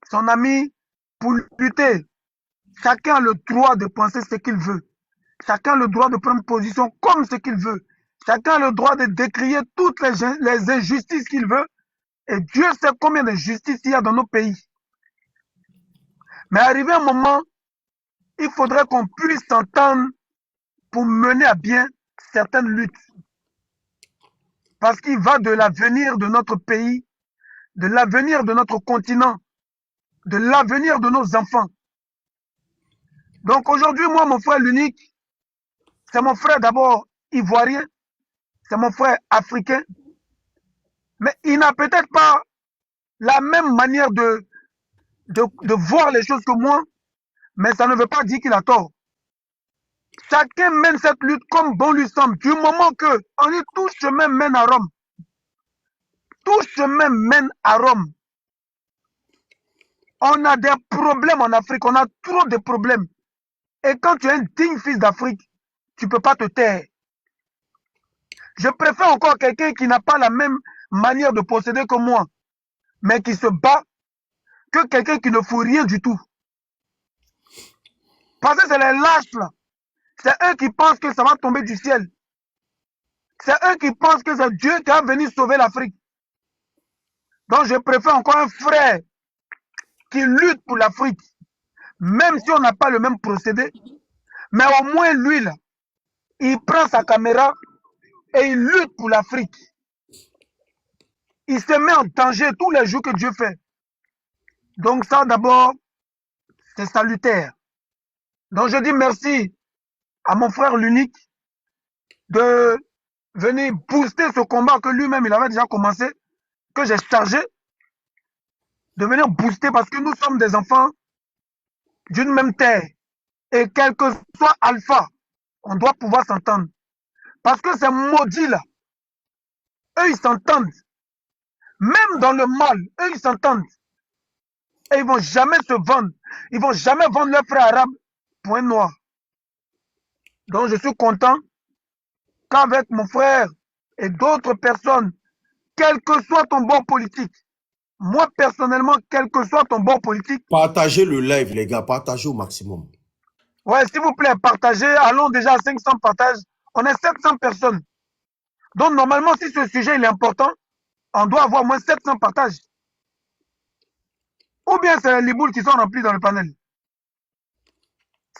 son ami pour lutter. Chacun a le droit de penser ce qu'il veut. Chacun a le droit de prendre position comme ce qu'il veut. Chacun a le droit de décrier toutes les injustices qu'il veut. Et Dieu sait combien de justice il y a dans nos pays. Mais arrivé un moment, il faudrait qu'on puisse s'entendre pour mener à bien certaines luttes. Parce qu'il va de l'avenir de notre pays, de l'avenir de notre continent, de l'avenir de nos enfants. Donc aujourd'hui, moi, mon frère l'unique, c'est mon frère d'abord ivoirien, c'est mon frère africain, mais il n'a peut-être pas la même manière de voir les choses que moi, mais ça ne veut pas dire qu'il a tort. Chacun mène cette lutte comme bon lui semble, du moment que on dit tout chemin mène à Rome. Tout chemin mène à Rome. On a des problèmes en Afrique, on a trop de problèmes. Et quand tu es un digne fils d'Afrique, tu ne peux pas te taire. Je préfère encore quelqu'un qui n'a pas la même manière de procéder que moi, mais qui se bat, que quelqu'un qui ne fout rien du tout. Parce que c'est les lâches là. C'est eux qui pensent que ça va tomber du ciel. C'est eux qui pensent que c'est Dieu qui va venir sauver l'Afrique. Donc je préfère encore un frère qui lutte pour l'Afrique, même si on n'a pas le même procédé. Mais au moins lui là, il prend sa caméra et il lutte pour l'Afrique. Il se met en danger tous les jours que Dieu fait. Donc ça d'abord, c'est salutaire. Donc je dis merci à mon frère l'unique de venir booster ce combat que lui-même il avait déjà commencé, que j'ai chargé, de venir booster parce que nous sommes des enfants d'une même terre. Et quel que soit Alpha, on doit pouvoir s'entendre. Parce que ces maudits-là, eux, ils s'entendent. Même dans le mal, eux, ils s'entendent. Et ils vont jamais se vendre. Ils vont jamais vendre leur frère arabe pour un noir. Donc, je suis content qu'avec mon frère et d'autres personnes, quel que soit ton bord politique, moi personnellement, quel que soit ton bord politique, Partagez le live, les gars. Partagez au maximum. ouais, s'il vous plaît, partagez. Allons déjà à 500 partages. On est 700 personnes. Donc, normalement, si ce sujet il est important, on doit avoir au moins 700 partages. Ou bien c'est les boules qui sont remplis dans le panel.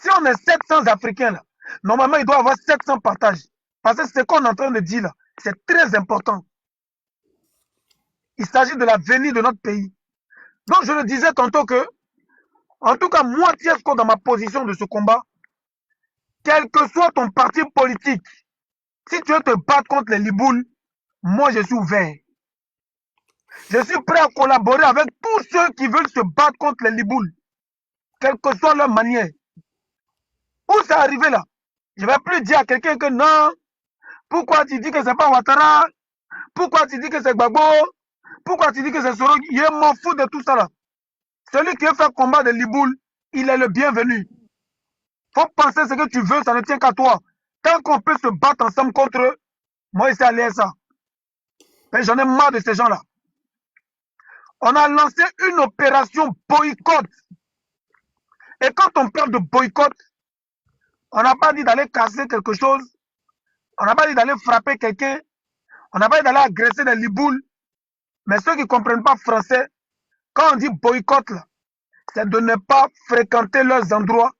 Si on est 700 Africains, là, normalement, il doit y avoir 700 partages. Parce que ce qu'on est en train de dire là, c'est très important. Il s'agit de l'avenir de notre pays. Donc, je le disais tantôt que, en tout cas, moi, Tiesco, dans ma position de ce combat, quel que soit ton parti politique, si tu veux te battre contre les Liboules, moi, je suis ouvert. Je suis prêt à collaborer avec tous ceux qui veulent se battre contre les Liboules, quelle que soit leur manière. Où c'est arrivé là? Je ne vais plus dire à quelqu'un que non, pourquoi tu dis que c'est pas Ouattara? Pourquoi tu dis que c'est Gbagbo? Pourquoi tu dis que c'est Soro? Je m'en fous de tout ça là. Celui qui veut faire combat de Liboul, il est le bienvenu. Faut penser ce que tu veux, ça ne tient qu'à toi. Tant qu'on peut se battre ensemble contre eux, moi, c'est aller ça. Mais j'en ai marre de ces gens-là. On a lancé une opération boycott. Et quand on parle de boycott, on n'a pas dit d'aller casser quelque chose. On n'a pas dit d'aller frapper quelqu'un. On n'a pas dit d'aller agresser des liboules. Mais ceux qui ne comprennent pas français, quand on dit boycott, c'est de ne pas fréquenter leurs endroits,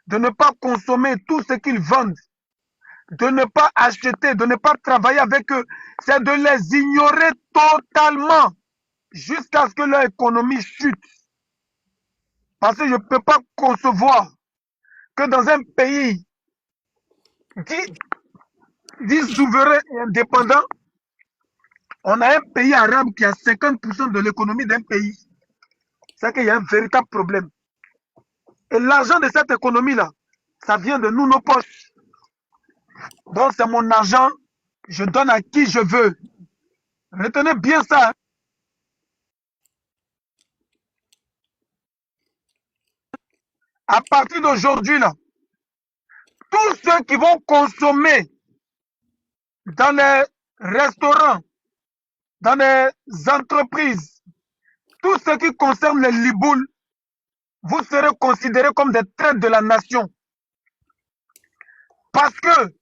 de ne pas consommer tout ce qu'ils vendent, de ne pas acheter, de ne pas travailler avec eux. C'est de les ignorer totalement jusqu'à ce que leur économie chute. Parce que je ne peux pas concevoir que dans un pays dit souverain et indépendant, on a un pays arabe qui a 50% de l'économie d'un pays. C'est qu'il y a un véritable problème. Et l'argent de cette économie-là, ça vient de nous, nos poches. Donc c'est mon argent, je donne à qui je veux. Retenez bien ça. À partir d'aujourd'hui, là, tous ceux qui vont consommer dans les restaurants, dans les entreprises, tout ce qui concerne les liboules, vous serez considérés comme des traîtres de la nation. Parce que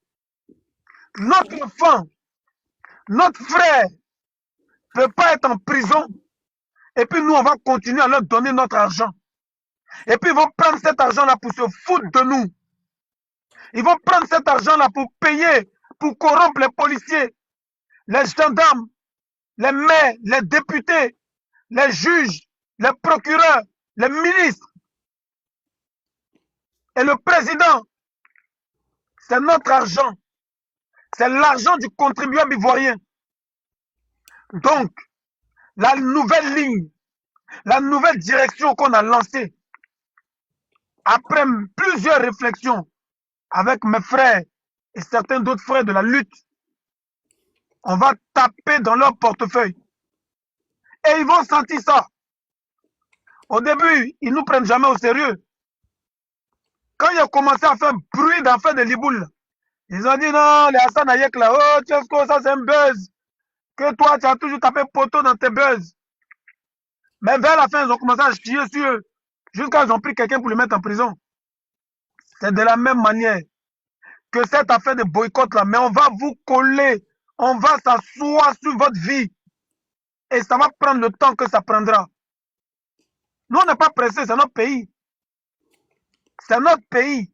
notre enfant, notre frère ne peut pas être en prison et puis nous, on va continuer à leur donner notre argent. Et puis ils vont prendre cet argent-là pour se foutre de nous. Ils vont prendre cet argent-là pour payer, pour corrompre les policiers, les gendarmes, les maires, les députés, les juges, les procureurs, les ministres. Et le président, c'est notre argent. C'est l'argent du contribuable ivoirien. Donc, la nouvelle ligne, la nouvelle direction qu'on a lancée, après plusieurs réflexions avec mes frères et certains d'autres frères de la lutte, on va taper dans leur portefeuille. Et ils vont sentir ça. Au début, ils ne nous prennent jamais au sérieux. Quand ils ont commencé à faire bruit d'affaires de Liboul, ils ont dit non, les Hassan Ayek là, oh Tiesco, ça c'est un buzz. Que toi, tu as toujours tapé poteau dans tes buzz. Mais vers la fin, ils ont commencé à chier sur eux. Jusqu'à ils ont pris quelqu'un pour le mettre en prison. C'est de la même manière que cette affaire de boycott là, mais on va vous coller, on va s'asseoir sur votre vie. Et ça va prendre le temps que ça prendra. Nous, on n'est pas pressés, c'est notre pays. C'est notre pays.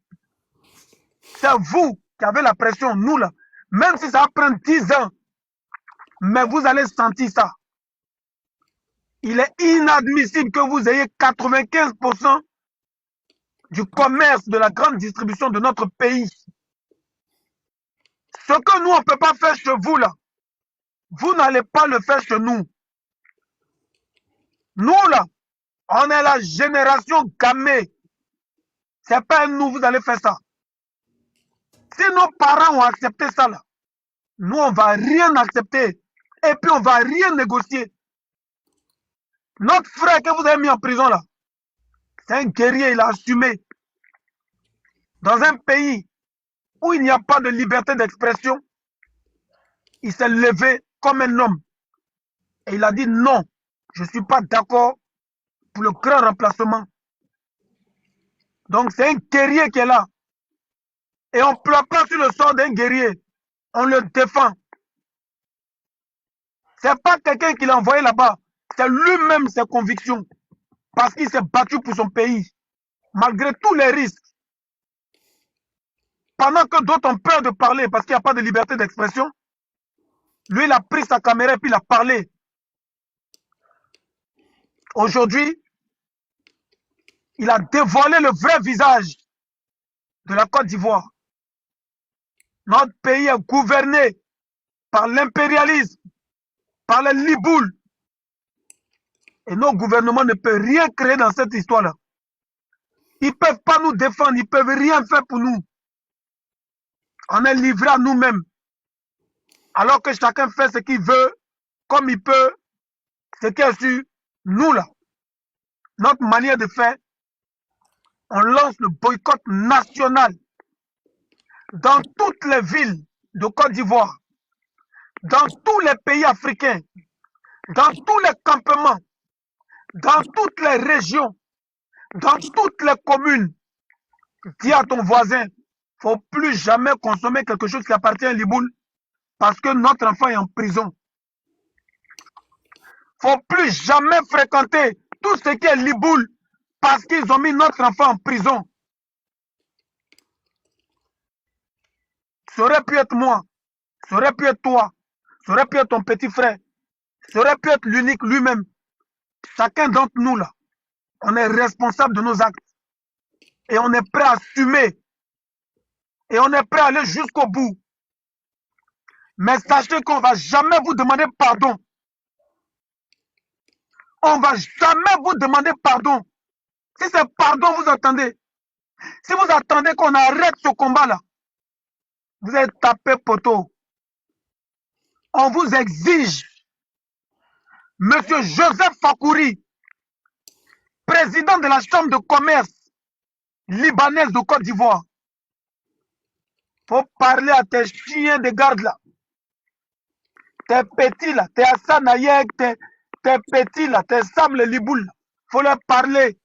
C'est vous qui avez la pression, nous là. Même si ça va prendre 10 ans, mais vous allez sentir ça. Il est inadmissible que vous ayez 95% du commerce de la grande distribution de notre pays. Ce que nous, on ne peut pas faire chez vous là, vous n'allez pas le faire chez nous. Nous là, on est la génération gamée. C'est pas nous, vous allez faire ça. Si nos parents ont accepté ça, là, nous, on va rien accepter. Et puis, on va rien négocier. Notre frère que vous avez mis en prison, là, c'est un guerrier, il a assumé. Dans un pays où il n'y a pas de liberté d'expression, il s'est levé comme un homme. Et il a dit non, je ne suis pas d'accord pour le grand remplacement. Donc, c'est un guerrier qui est là. Et on ne pleure pas sur le sort d'un guerrier. On le défend. Ce n'est pas quelqu'un qui l'a envoyé là-bas. C'est lui-même ses convictions. Parce qu'il s'est battu pour son pays. Malgré tous les risques. Pendant que d'autres ont peur de parler parce qu'il n'y a pas de liberté d'expression, lui, il a pris sa caméra et puis il a parlé. Aujourd'hui, il a dévoilé le vrai visage de la Côte d'Ivoire. Notre pays est gouverné par l'impérialisme, par les liboules. Et nos gouvernements ne peuvent rien créer dans cette histoire-là. Ils ne peuvent pas nous défendre, ils ne peuvent rien faire pour nous. On est livré à nous-mêmes. Alors que chacun fait ce qu'il veut, comme il peut, ce qui est sur nous là. Notre manière de faire, on lance le boycott national dans toutes les villes de Côte d'Ivoire, dans tous les pays africains, dans tous les campements, dans toutes les régions, dans toutes les communes. Dis à ton voisin, il ne faut plus jamais consommer quelque chose qui appartient à Liboul parce que notre enfant est en prison. Il ne faut plus jamais fréquenter tout ce qui est Liboul parce qu'ils ont mis notre enfant en prison. Ça aurait pu être moi, ça aurait pu être toi, ça aurait pu être ton petit frère, ça aurait pu être l'unique lui-même. Chacun d'entre nous là, on est responsable de nos actes. Et on est prêt à assumer. Et on est prêt à aller jusqu'au bout. Mais sachez qu'on ne va jamais vous demander pardon. On ne va jamais vous demander pardon. Si c'est pardon, vous attendez. Si vous attendez qu'on arrête ce combat-là, vous allez taper poteau. On vous exige. Monsieur Joseph Fakouri, président de la Chambre de commerce libanaise de Côte d'Ivoire, faut parler à tes chiens de garde là. Tes petits là, tes Hassan Ayek, tes petits là, tes Sam les Liboul. Faut leur parler.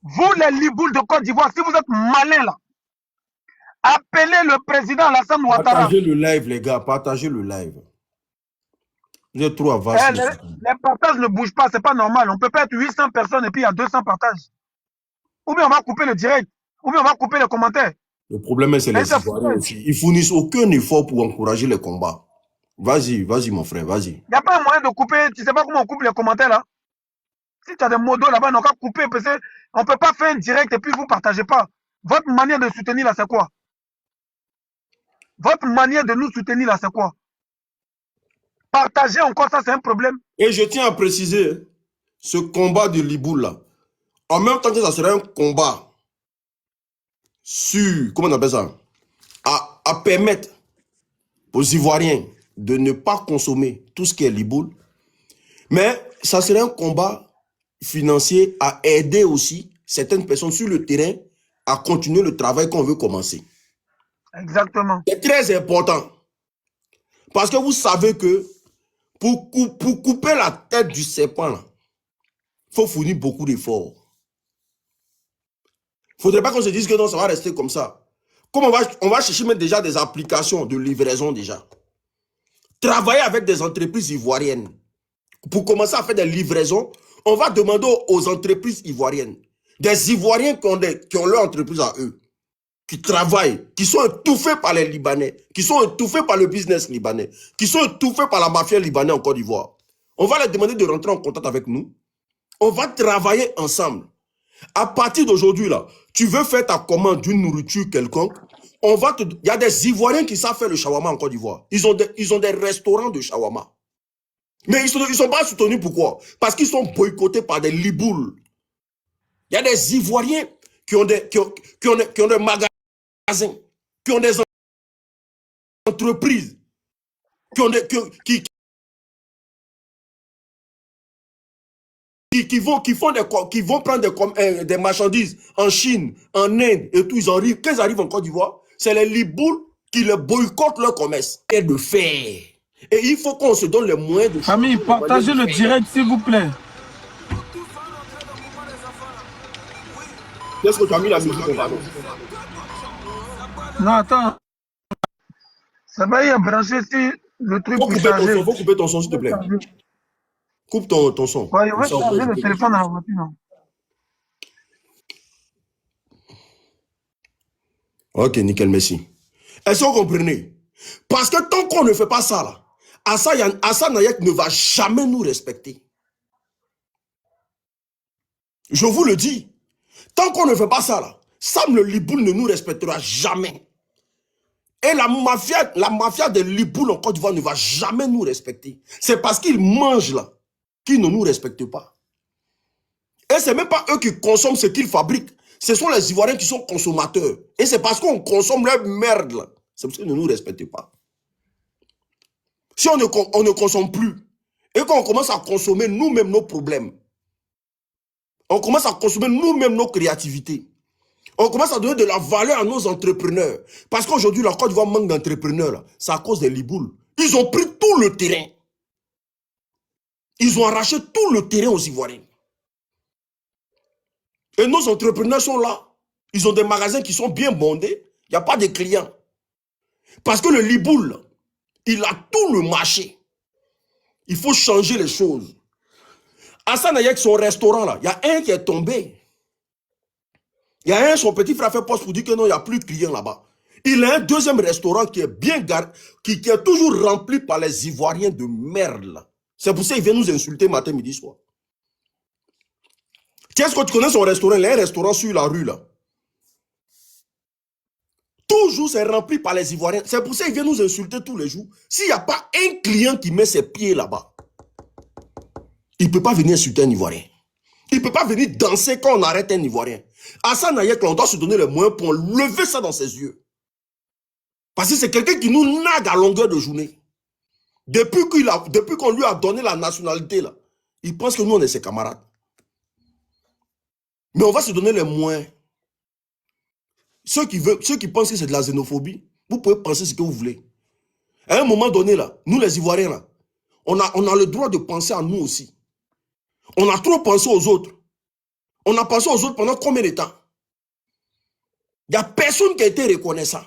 Vous les Libouls de Côte d'Ivoire, si vous êtes malins là, appelez le président Alassane Ouattara. Partagez le live, les gars, partagez le live. Vous êtes trop avancés. Les partages ne bougent pas, c'est pas normal. On peut pas être 800 personnes et puis il y a 200 partages. Ou bien on va couper le direct, ou bien on va couper les commentaires. Le problème, c'est les Ivoiriens aussi. Ils fournissent aucun effort pour encourager les combats. Vas-y, vas-y, mon frère, vas-y. Il n'y a pas un moyen de couper, tu sais pas comment on coupe les commentaires là. Si tu as des modos là-bas, on n'a qu'à couper parce qu'on ne peut pas faire un direct et puis vous ne partagez pas. Votre manière de soutenir là, c'est quoi? Votre manière de nous soutenir là, c'est quoi? Partager encore ça, c'est un problème. Et je tiens à préciser, ce combat de Liboul là, en même temps que ça serait un combat sur, comment on appelle ça, à permettre aux Ivoiriens de ne pas consommer tout ce qui est Liboul, mais ça serait un combat financier à aider aussi certaines personnes sur le terrain à continuer le travail qu'on veut commencer. Exactement. C'est très important. Parce que vous savez que pour couper la tête du serpent, il faut fournir beaucoup d'efforts. Il ne faudrait pas qu'on se dise que non, ça va rester comme ça. Comme on va chercher même déjà des applications de livraison déjà. Travailler avec des entreprises ivoiriennes. Pour commencer à faire des livraisons, on va demander aux entreprises ivoiriennes, des Ivoiriens qui ont leur entreprise à eux, qui travaillent, qui sont étouffés par les Libanais, qui sont étouffés par le business libanais, qui sont étouffés par la mafia libanaise en Côte d'Ivoire. On va leur demander de rentrer en contact avec nous. On va travailler ensemble. À partir d'aujourd'hui, là, tu veux faire ta commande d'une nourriture quelconque, il y a des Ivoiriens qui savent faire le shawarma en Côte d'Ivoire. Ils ont des restaurants de shawarma. Mais ils sont pas soutenus, pourquoi? Parce qu'ils sont boycottés par des liboules. Il y a des Ivoiriens qui ont des magasins, qui ont des entreprises, qui vont prendre des marchandises en Chine, en Inde et tout. Quand ils arrivent en Côte d'Ivoire, c'est les Libouls qui les boycottent leur commerce. Et de faire. Et il faut qu'on se donne les moyens de... Famille, partagez le direct, s'il vous plaît. Qu'est-ce que tu as mis la musique au ballon? Non, attends. Ça va y brancher si le truc pour charger. Faut couper ton son, s'il te plaît. Coupe ton son. Ouais, on va charger le téléphone dans la voiture. Non? Ok, nickel, merci. Est-ce que vous comprenez? Parce que tant qu'on ne fait pas ça, là, Hassan Nayek ne va jamais nous respecter. Je vous le dis. Tant qu'on ne fait pas ça, là, Sam le Liboul ne nous respectera jamais. Et la mafia des Libouls en Côte d'Ivoire ne va jamais nous respecter. C'est parce qu'ils mangent là qu'ils ne nous respectent pas. Et ce n'est même pas eux qui consomment ce qu'ils fabriquent. Ce sont les Ivoiriens qui sont consommateurs. Et c'est parce qu'on consomme leur merde là. C'est parce qu'ils ne nous respectent pas. Si on ne consomme plus et qu'on commence à consommer nous-mêmes nos problèmes, on commence à consommer nous-mêmes nos créativités, on commence à donner de la valeur à nos entrepreneurs. Parce qu'aujourd'hui, la Côte d'Ivoire manque d'entrepreneurs. C'est à cause des Libouls. Ils ont pris tout le terrain. Ils ont arraché tout le terrain aux Ivoiriens. Et nos entrepreneurs sont là. Ils ont des magasins qui sont bien bondés. Il n'y a pas de clients. Parce que le Liboul, il a tout le marché. Il faut changer les choses. Hassan Nayek, son restaurant là, il y a un qui est tombé. Il y a un, son petit frère fait poste pour dire que non, il n'y a plus de clients là-bas. Il a un deuxième restaurant qui est bien gardé, qui est toujours rempli par les Ivoiriens de merde. C'est pour ça qu'il vient nous insulter matin, midi, soir. Qu'est-ce que tu connais son restaurant? Il a un restaurant sur la rue là. Toujours c'est rempli par les Ivoiriens. C'est pour ça qu'il vient nous insulter tous les jours. S'il n'y a pas un client qui met ses pieds là-bas, il ne peut pas venir insulter un Ivoirien. Il ne peut pas venir danser quand on arrête un Ivoirien. Hassan Nayek, on doit se donner les moyens pour lever ça dans ses yeux. Parce que c'est quelqu'un qui nous nague à longueur de journée. Depuis qu'on lui a donné la nationalité, là, il pense que nous, on est ses camarades. Mais on va se donner les moyens. Ceux qui pensent que c'est de la xénophobie, vous pouvez penser ce que vous voulez. À un moment donné, là, nous les Ivoiriens, là, on a le droit de penser à nous aussi. On a trop pensé aux autres. On a pensé aux autres pendant combien de temps? Il n'y a personne qui a été reconnaissant.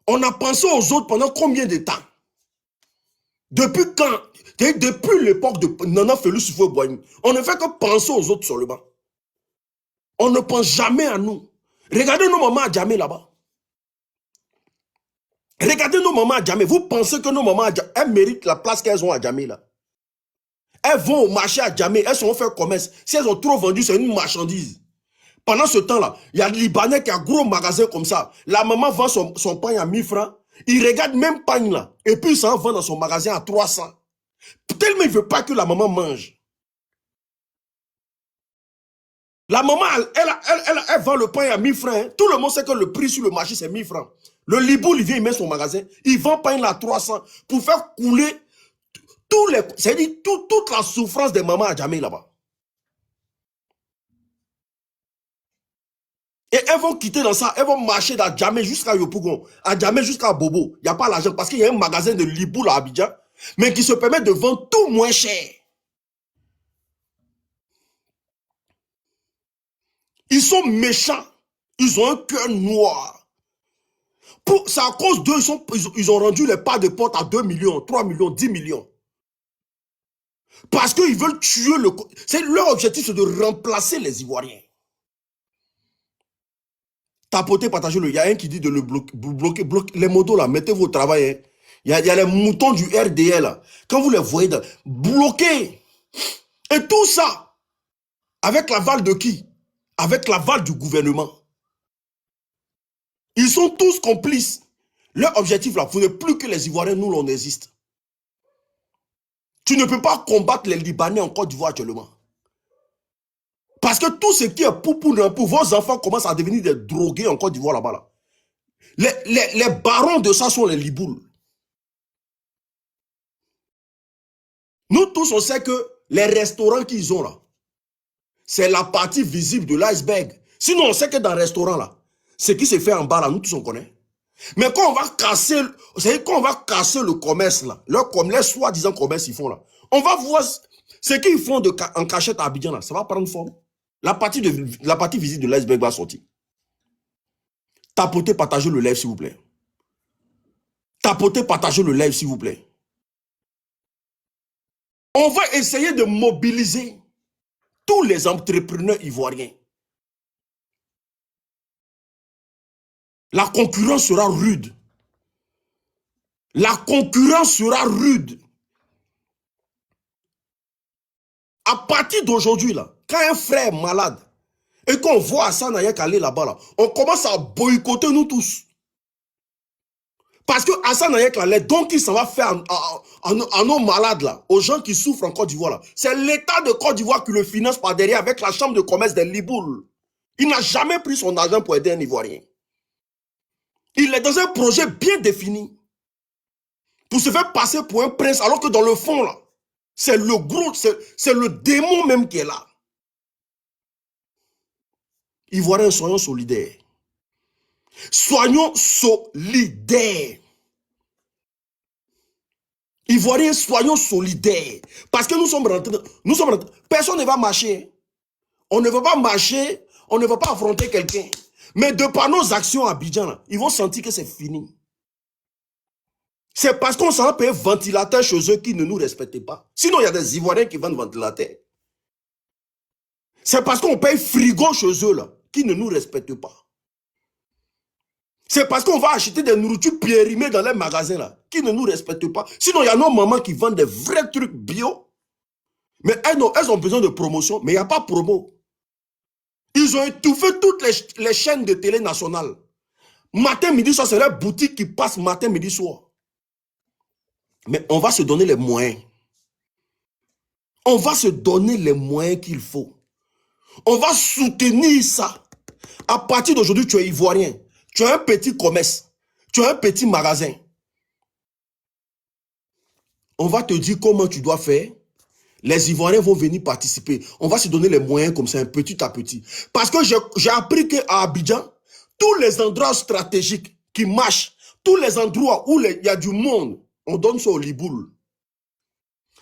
On a pensé aux autres pendant combien de temps? Depuis quand? Depuis l'époque de Nana Félix Houphouët-Boigny, on ne fait que penser aux autres seulement. On ne pense jamais à nous. Regardez nos mamans à Djamé là-bas. Regardez nos mamans à Djamé. Vous pensez que nos mamans à Djamé, elles méritent la place qu'elles ont à Djamé là? Elles vont au marché à Djamé, elles sont faire commerce. Si elles ont trop vendu, c'est une marchandise. Pendant ce temps-là, il y a des Libanais qui a un gros magasin comme ça. La maman vend son pain à 1000 francs. Il regarde même pain là. Et puis il s'en vend dans son magasin à 300. Tellement il ne veut pas que la maman mange. La maman, elle vend le pain à 1000 francs. Hein. Tout le monde sait que le prix sur le marché, c'est 1000 francs. Le Liboul, il vient, il met son magasin. Il vend pain là à 300 pour faire couler c'est-à-dire toute la souffrance des mamans à Djamé là-bas. Et elles vont quitter dans ça, elles vont marcher dans Djamé jusqu'à Yopougon, à Djamé jusqu'à Bobo. Il n'y a pas l'argent parce qu'il y a un magasin de Liboul à Abidjan, mais qui se permet de vendre tout moins cher. Ils sont méchants. Ils ont un cœur noir. C'est à cause d'eux, ils ont rendu les pas de porte à 2 millions, 3 millions, 10 millions. Parce qu'ils veulent tuer leur objectif, c'est de remplacer les Ivoiriens. Tapotez, partagez-le. Il y a un qui dit de le bloquer. Les motos là, mettez-vous au travail. Hein. Il y a les moutons du RDL là. Quand vous les voyez, bloquez. Et tout ça, avec l'aval de qui? Avec l'aval du gouvernement. Ils sont tous complices. Leur objectif là, vous n'êtes plus que les Ivoiriens, nous l'on existe. Tu ne peux pas combattre les Libanais en Côte d'Ivoire actuellement. Parce que tout ce qui est pour vos enfants commencent à devenir des drogués en Côte d'Ivoire là-bas. Là. Les barons de ça sont les liboules. Nous tous, on sait que les restaurants qu'ils ont là, c'est la partie visible de l'iceberg. Sinon, on sait que dans le restaurant là, ce qui se fait en bas là, nous tous on connaît. Mais quand on va casser, quand on va casser le commerce là, les soi-disant commerce ils font là, on va voir ce qu'ils font en cachette à Abidjan là, ça va prendre forme. La partie visible de l'iceberg va sortir. Tapotez, partagez le live s'il vous plaît. Tapotez, partagez le live s'il vous plaît. On va essayer de mobiliser tous les entrepreneurs ivoiriens. La concurrence sera rude. La concurrence sera rude. À partir d'aujourd'hui, là, quand un frère est malade et qu'on voit Hassan Ayek aller là-bas, là, on commence à boycotter nous tous. Parce que Hassan Ayek, là, les dons qu'il s'en va faire à nos malades, là, aux gens qui souffrent en Côte d'Ivoire, là, c'est l'État de Côte d'Ivoire qui le finance par derrière avec la chambre de commerce des Liboules. Il n'a jamais pris son argent pour aider un Ivoirien. Il est dans un projet bien défini pour se faire passer pour un prince, alors que dans le fond, là, c'est le gros, c'est le démon même qui est là. Ivoiriens, soyons solidaires. Soyons solidaires. Ivoiriens, soyons solidaires. Parce que nous sommes rentrés. Personne ne va marcher. On ne va pas marcher, on ne va pas affronter quelqu'un. Mais de par nos actions à Abidjan, là, ils vont sentir que c'est fini. C'est parce qu'on s'en va payer ventilateur chez eux qui ne nous respectent pas. Sinon, il y a des Ivoiriens qui vendent ventilateur. C'est parce qu'on paye frigo chez eux là, qui ne nous respectent pas. C'est parce qu'on va acheter des nourritures périmées dans les magasins là, qui ne nous respectent pas. Sinon, il y a nos mamans qui vendent des vrais trucs bio. Mais elles ont besoin de promotion, mais il n'y a pas de promo. Ils ont étouffé toutes les chaînes de télé nationales. Matin, midi, soir, c'est la boutique qui passe matin, midi, soir. Mais on va se donner les moyens. On va se donner les moyens qu'il faut. On va soutenir ça. À partir d'aujourd'hui, tu es ivoirien. Tu as un petit commerce. Tu as un petit magasin. On va te dire comment tu dois faire. Les Ivoiriens vont venir participer. On va se donner les moyens comme ça, un petit à petit. Parce que j'ai appris qu'à Abidjan, tous les endroits stratégiques qui marchent, tous les endroits où il y a du monde, on donne ça aux Liboules.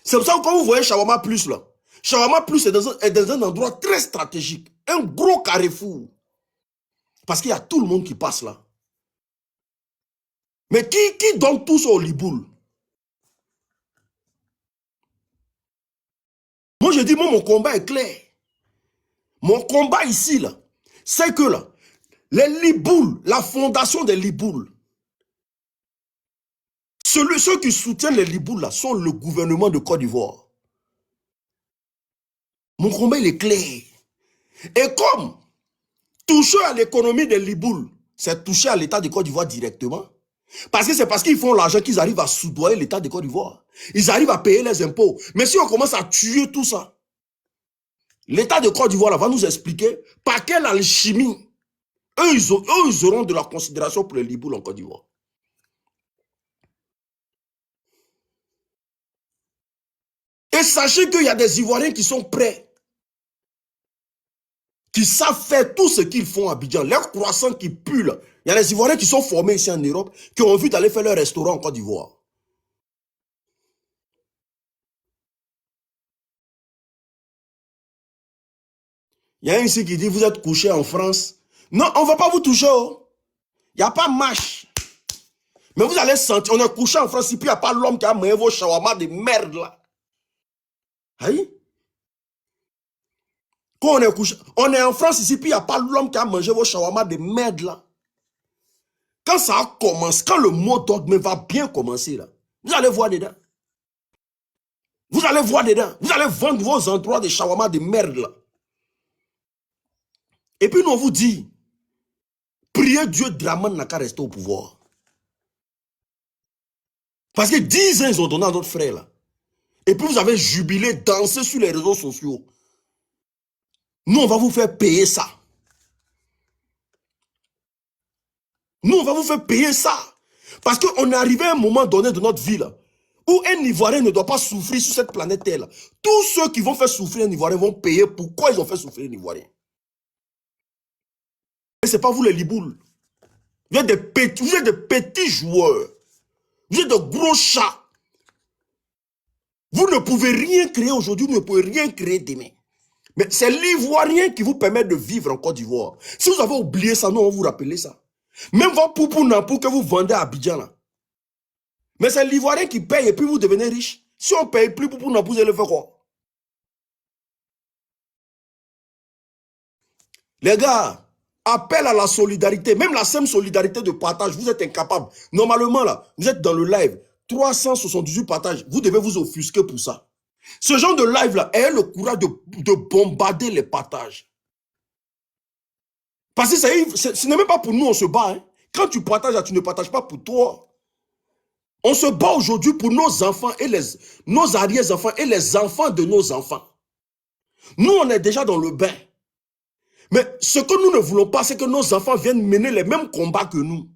C'est pour ça que quand vous voyez Shawarma Plus là, Shawarma Plus est dans un endroit très stratégique. Un gros carrefour. Parce qu'il y a tout le monde qui passe là. Mais qui donne tout ça aux Liboules? Moi, je dis, moi, mon combat est clair. Mon combat ici, là, c'est que là, les Liboules, la fondation des Liboules, ceux qui soutiennent les Liboules, là, sont le gouvernement de Côte d'Ivoire. Mon combat, il est clair. Et comme toucher à l'économie des Liboules, c'est toucher à l'État de Côte d'Ivoire directement. Parce que c'est parce qu'ils font l'argent qu'ils arrivent à soudoyer l'État de Côte d'Ivoire. Ils arrivent à payer les impôts. Mais si on commence à tuer tout ça, l'État de Côte d'Ivoire va nous expliquer par quelle alchimie eux, ils auront de la considération pour les Liboules en Côte d'Ivoire. Et sachez qu'il y a des Ivoiriens qui sont prêts, qui savent faire tout ce qu'ils font à Abidjan. Leurs croissants qui puent là. Il y a des Ivoiriens qui sont formés ici en Europe, qui ont envie d'aller faire leur restaurant en Côte d'Ivoire. Il y a un ici qui dit, vous êtes couché en France. Non, on ne va pas vous toucher. Oh. Il n'y a pas marche. Mais vous allez sentir, on est couché en France, et puis il n'y a pas l'homme qui a mangé vos shawarma de merde là. Aïe. Quand on est couché, on est en France ici, puis il n'y a pas l'homme qui a mangé vos shawarma de merde là. Quand ça commence, quand le mot dogme va bien commencer là, vous allez voir dedans. Vous allez voir dedans. Vous allez vendre vos endroits de shawarma de merde là. Et puis nous on vous dit, priez Dieu, Draman n'a qu'à rester au pouvoir. Parce que 10 ans ils ont donné à notre frère là. Et puis vous avez jubilé, dansé sur les réseaux sociaux. Nous, on va vous faire payer ça. Nous, on va vous faire payer ça. Parce qu'on est arrivé à un moment donné de notre vie là, où un Ivoirien ne doit pas souffrir sur cette planète Terre. Tous ceux qui vont faire souffrir un Ivoirien vont payer pourquoi ils ont fait souffrir un Ivoirien. Et ce n'est pas vous les liboules. Vous êtes des petits joueurs. Vous êtes de gros chats. Vous ne pouvez rien créer aujourd'hui, vous ne pouvez rien créer demain. Mais c'est l'Ivoirien qui vous permet de vivre en Côte d'Ivoire. Si vous avez oublié ça, nous on va vous rappeler ça. Même vos poupou nampou que vous vendez à Abidjan là. Mais c'est l'Ivoirien qui paye et puis vous devenez riche. Si on ne paye plus poupou nampou, vous allez faire quoi? Les gars, appel à la solidarité, même la simple solidarité de partage, vous êtes incapable. Normalement là, vous êtes dans le live, 378 partages, vous devez vous offusquer pour ça. Ce genre de live là, ayez le courage de bombarder les partages. Parce que ce n'est même pas pour nous, on se bat. Hein. Quand tu partages, tu ne partages pas pour toi. On se bat aujourd'hui pour nos enfants et nos arrière-enfants et les enfants de nos enfants. Nous, on est déjà dans le bain. Mais ce que nous ne voulons pas, c'est que nos enfants viennent mener les mêmes combats que nous.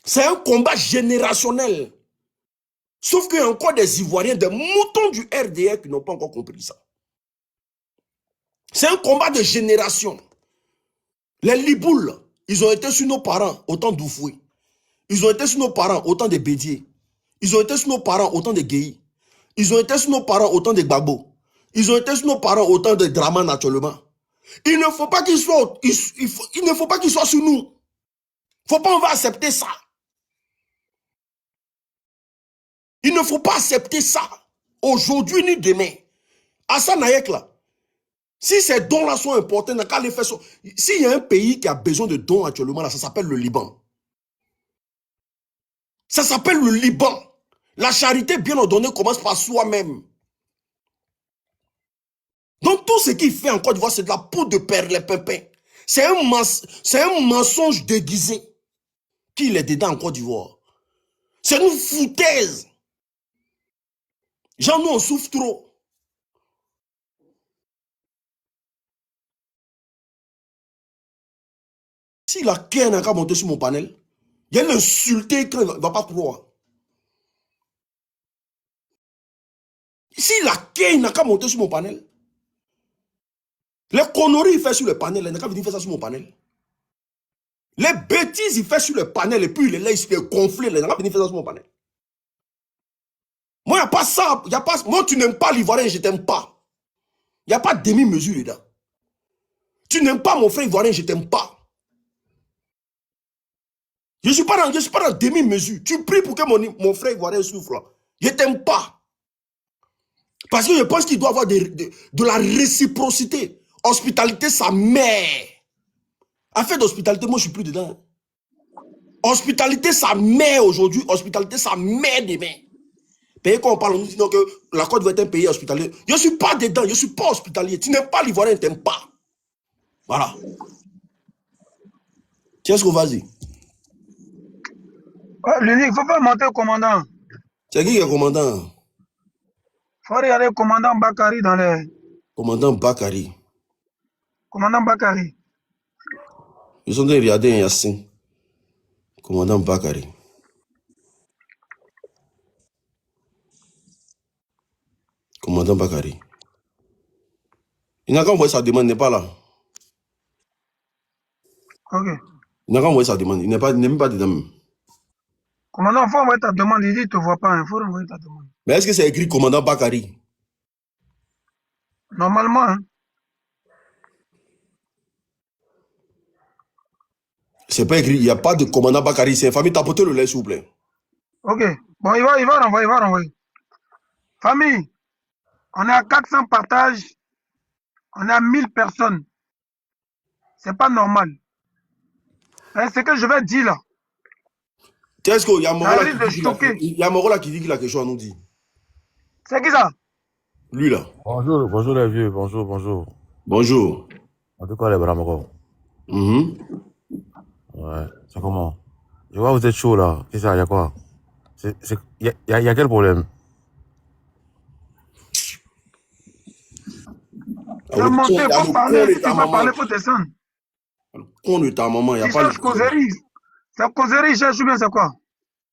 C'est un combat générationnel. Sauf qu'il y a encore des Ivoiriens, des moutons du RDR qui n'ont pas encore compris ça. C'est un combat de génération. Les Liboules, ils ont été sur nos parents au temps d'Oufoué. Ils ont été sur nos parents au temps des Bédier. Ils ont été sur nos parents au temps des Guéhi. Ils ont été sur nos parents au temps des Gbagbo. Ils ont été sur nos parents au temps des Draman naturellement. Il ne faut pas qu'ils soient, il ne faut pas qu'ils soient sur nous. Il ne faut pas, on va accepter ça. Il ne faut pas accepter ça. Aujourd'hui ni demain. Hassan Nayek là. Si ces dons-là sont importants, s'il y a un pays qui a besoin de dons actuellement, là, ça s'appelle le Liban. Ça s'appelle le Liban. La charité bien ordonnée commence par soi-même. Donc tout ce qu'il fait en Côte d'Ivoire, c'est de la poudre de perlimpinpin. C'est un mensonge déguisé qu'il est dedans en Côte d'Ivoire. C'est une foutaise. Genre, nous, on souffre trop. Si la Ken n'a qu'à monter sur mon panel, il y a l'insulté qu'il ne va pas croire. Si la Ken n'a qu'à monter sur mon panel, les conneries il fait sur le panel, il n'a qu'à venir faire ça sur mon panel. Les bêtises il fait sur le panel et puis il est là, il se fait gonfler, il n'a qu'à venir faire ça sur mon panel. Moi, il n'y a pas ça. Moi, tu n'aimes pas l'Ivoirien, je ne t'aime pas. Il n'y a pas de demi-mesure dedans. Tu n'aimes pas mon frère Ivoirien, je ne t'aime pas. Je ne suis pas dans demi-mesure. Tu pries pour que mon frère Ivoirien souffre. Je ne t'aime pas. Parce que je pense qu'il doit avoir de la réciprocité. Hospitalité, sa mère. Affaire d'hospitalité, moi, je ne suis plus dedans. Hospitalité, sa mère aujourd'hui. Hospitalité, sa mère demain. Pays quand on parle, on nous dit que la Côte d'Ivoire est un pays hospitalier. Je ne suis pas dedans, je ne suis pas hospitalier. Tu n'aimes pas l'Ivoirien, tu n'aimes pas. Voilà. Tiens, ce qu'on va dire. Il ne faut pas monter au commandant. C'est qui est commandant? Il faut regarder le commandant Bakary dans les... Commandant Bakary. Commandant Bakary. Ils sont en train de regarder un Yassin. Commandant Bakary. Commandant Bakary. Il n'a qu'à envoyer sa demande, il n'est pas là. Ok. Il n'a qu'à envoyer sa demande, il n'est même pas dedans. Commandant, il faut envoyer ta demande. Il dit, il ne te voit pas. Il faut envoyer ta demande. Mais est-ce que c'est écrit commandant Bakary? Normalement, hein. C'est pas écrit, il n'y a pas de commandant Bakary. C'est famille, tapotez le lait, s'il vous plaît. Ok. Bon, il va renvoyer, Famille, on est à 400 partages. On est à 1000 personnes. C'est pas normal. Hein, c'est que je vais dire là. Est-ce qu'il y a Moro là qui dit qu'il a quelque chose à nous dire? C'est qui ça? Lui là. Bonjour les vieux, bonjour. Bonjour. En tout cas, les Bramako. Ouais, c'est comment? Je vois vous êtes chaud là. Qu'est-ce qu'il y a quoi? Il y a quel problème? Dans C'est le monté, con, il dans faut le parler. con de Si tu ta veux parler, maman. il faut descendre. Dans le con de ta maman, il n'y a Tu pas cherches de... causerie. C'est causerie, cherche ou bien c'est quoi?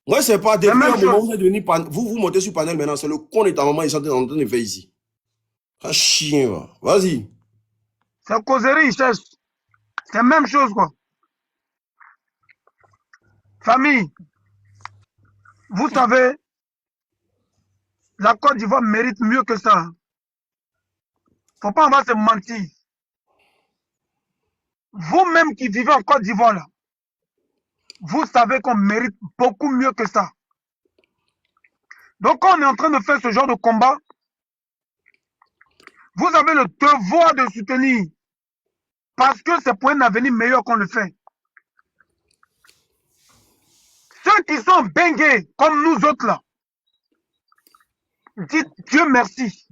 Ouais, c'est pas C'est la depuis même un moment, chose. vous êtes devenu vous montez sur panel maintenant, c'est le con de ta maman, ils sont en train de faire ici. Un chien, va. Vas-y. C'est causerie, il cherche. C'est la même chose, quoi. Famille, vous savez, la Côte d'Ivoire mérite mieux que ça. Faut pas, on va se mentir. Vous-même qui vivez en Côte d'Ivoire, là, vous savez qu'on mérite beaucoup mieux que ça. Donc, quand on est en train de faire ce genre de combat, vous avez le devoir de soutenir. Parce que c'est pour un avenir meilleur qu'on le fait. Ceux qui sont bengués, comme nous autres là, dites Dieu merci.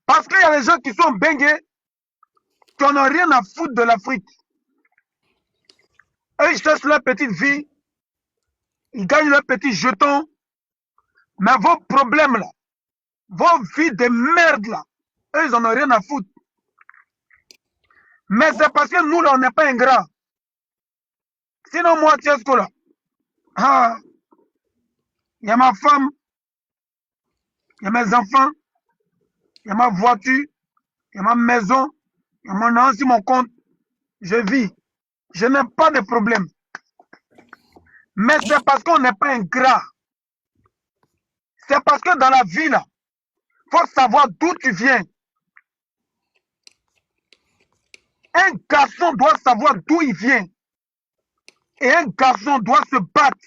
Parce qu'il y a des gens qui sont bengués, qui n'ont rien à foutre de l'Afrique. Eux, ils cherchent leur petite vie, ils gagnent leur petit jeton, mais vos problèmes là, vos vies de merde là, eux, ils n'en ont rien à foutre. Mais c'est parce que nous là, on n'est pas ingrats. Sinon, moi, Tiesco là, ah, il y a ma femme, il y a mes enfants, il y a ma voiture, il y a ma maison, il y a mon nom sur mon compte, je vis. Je n'ai pas de problème. Mais c'est parce qu'on n'est pas ingrat. C'est parce que dans la vie, là, il faut savoir d'où tu viens. Un garçon doit savoir d'où il vient. Et un garçon doit se battre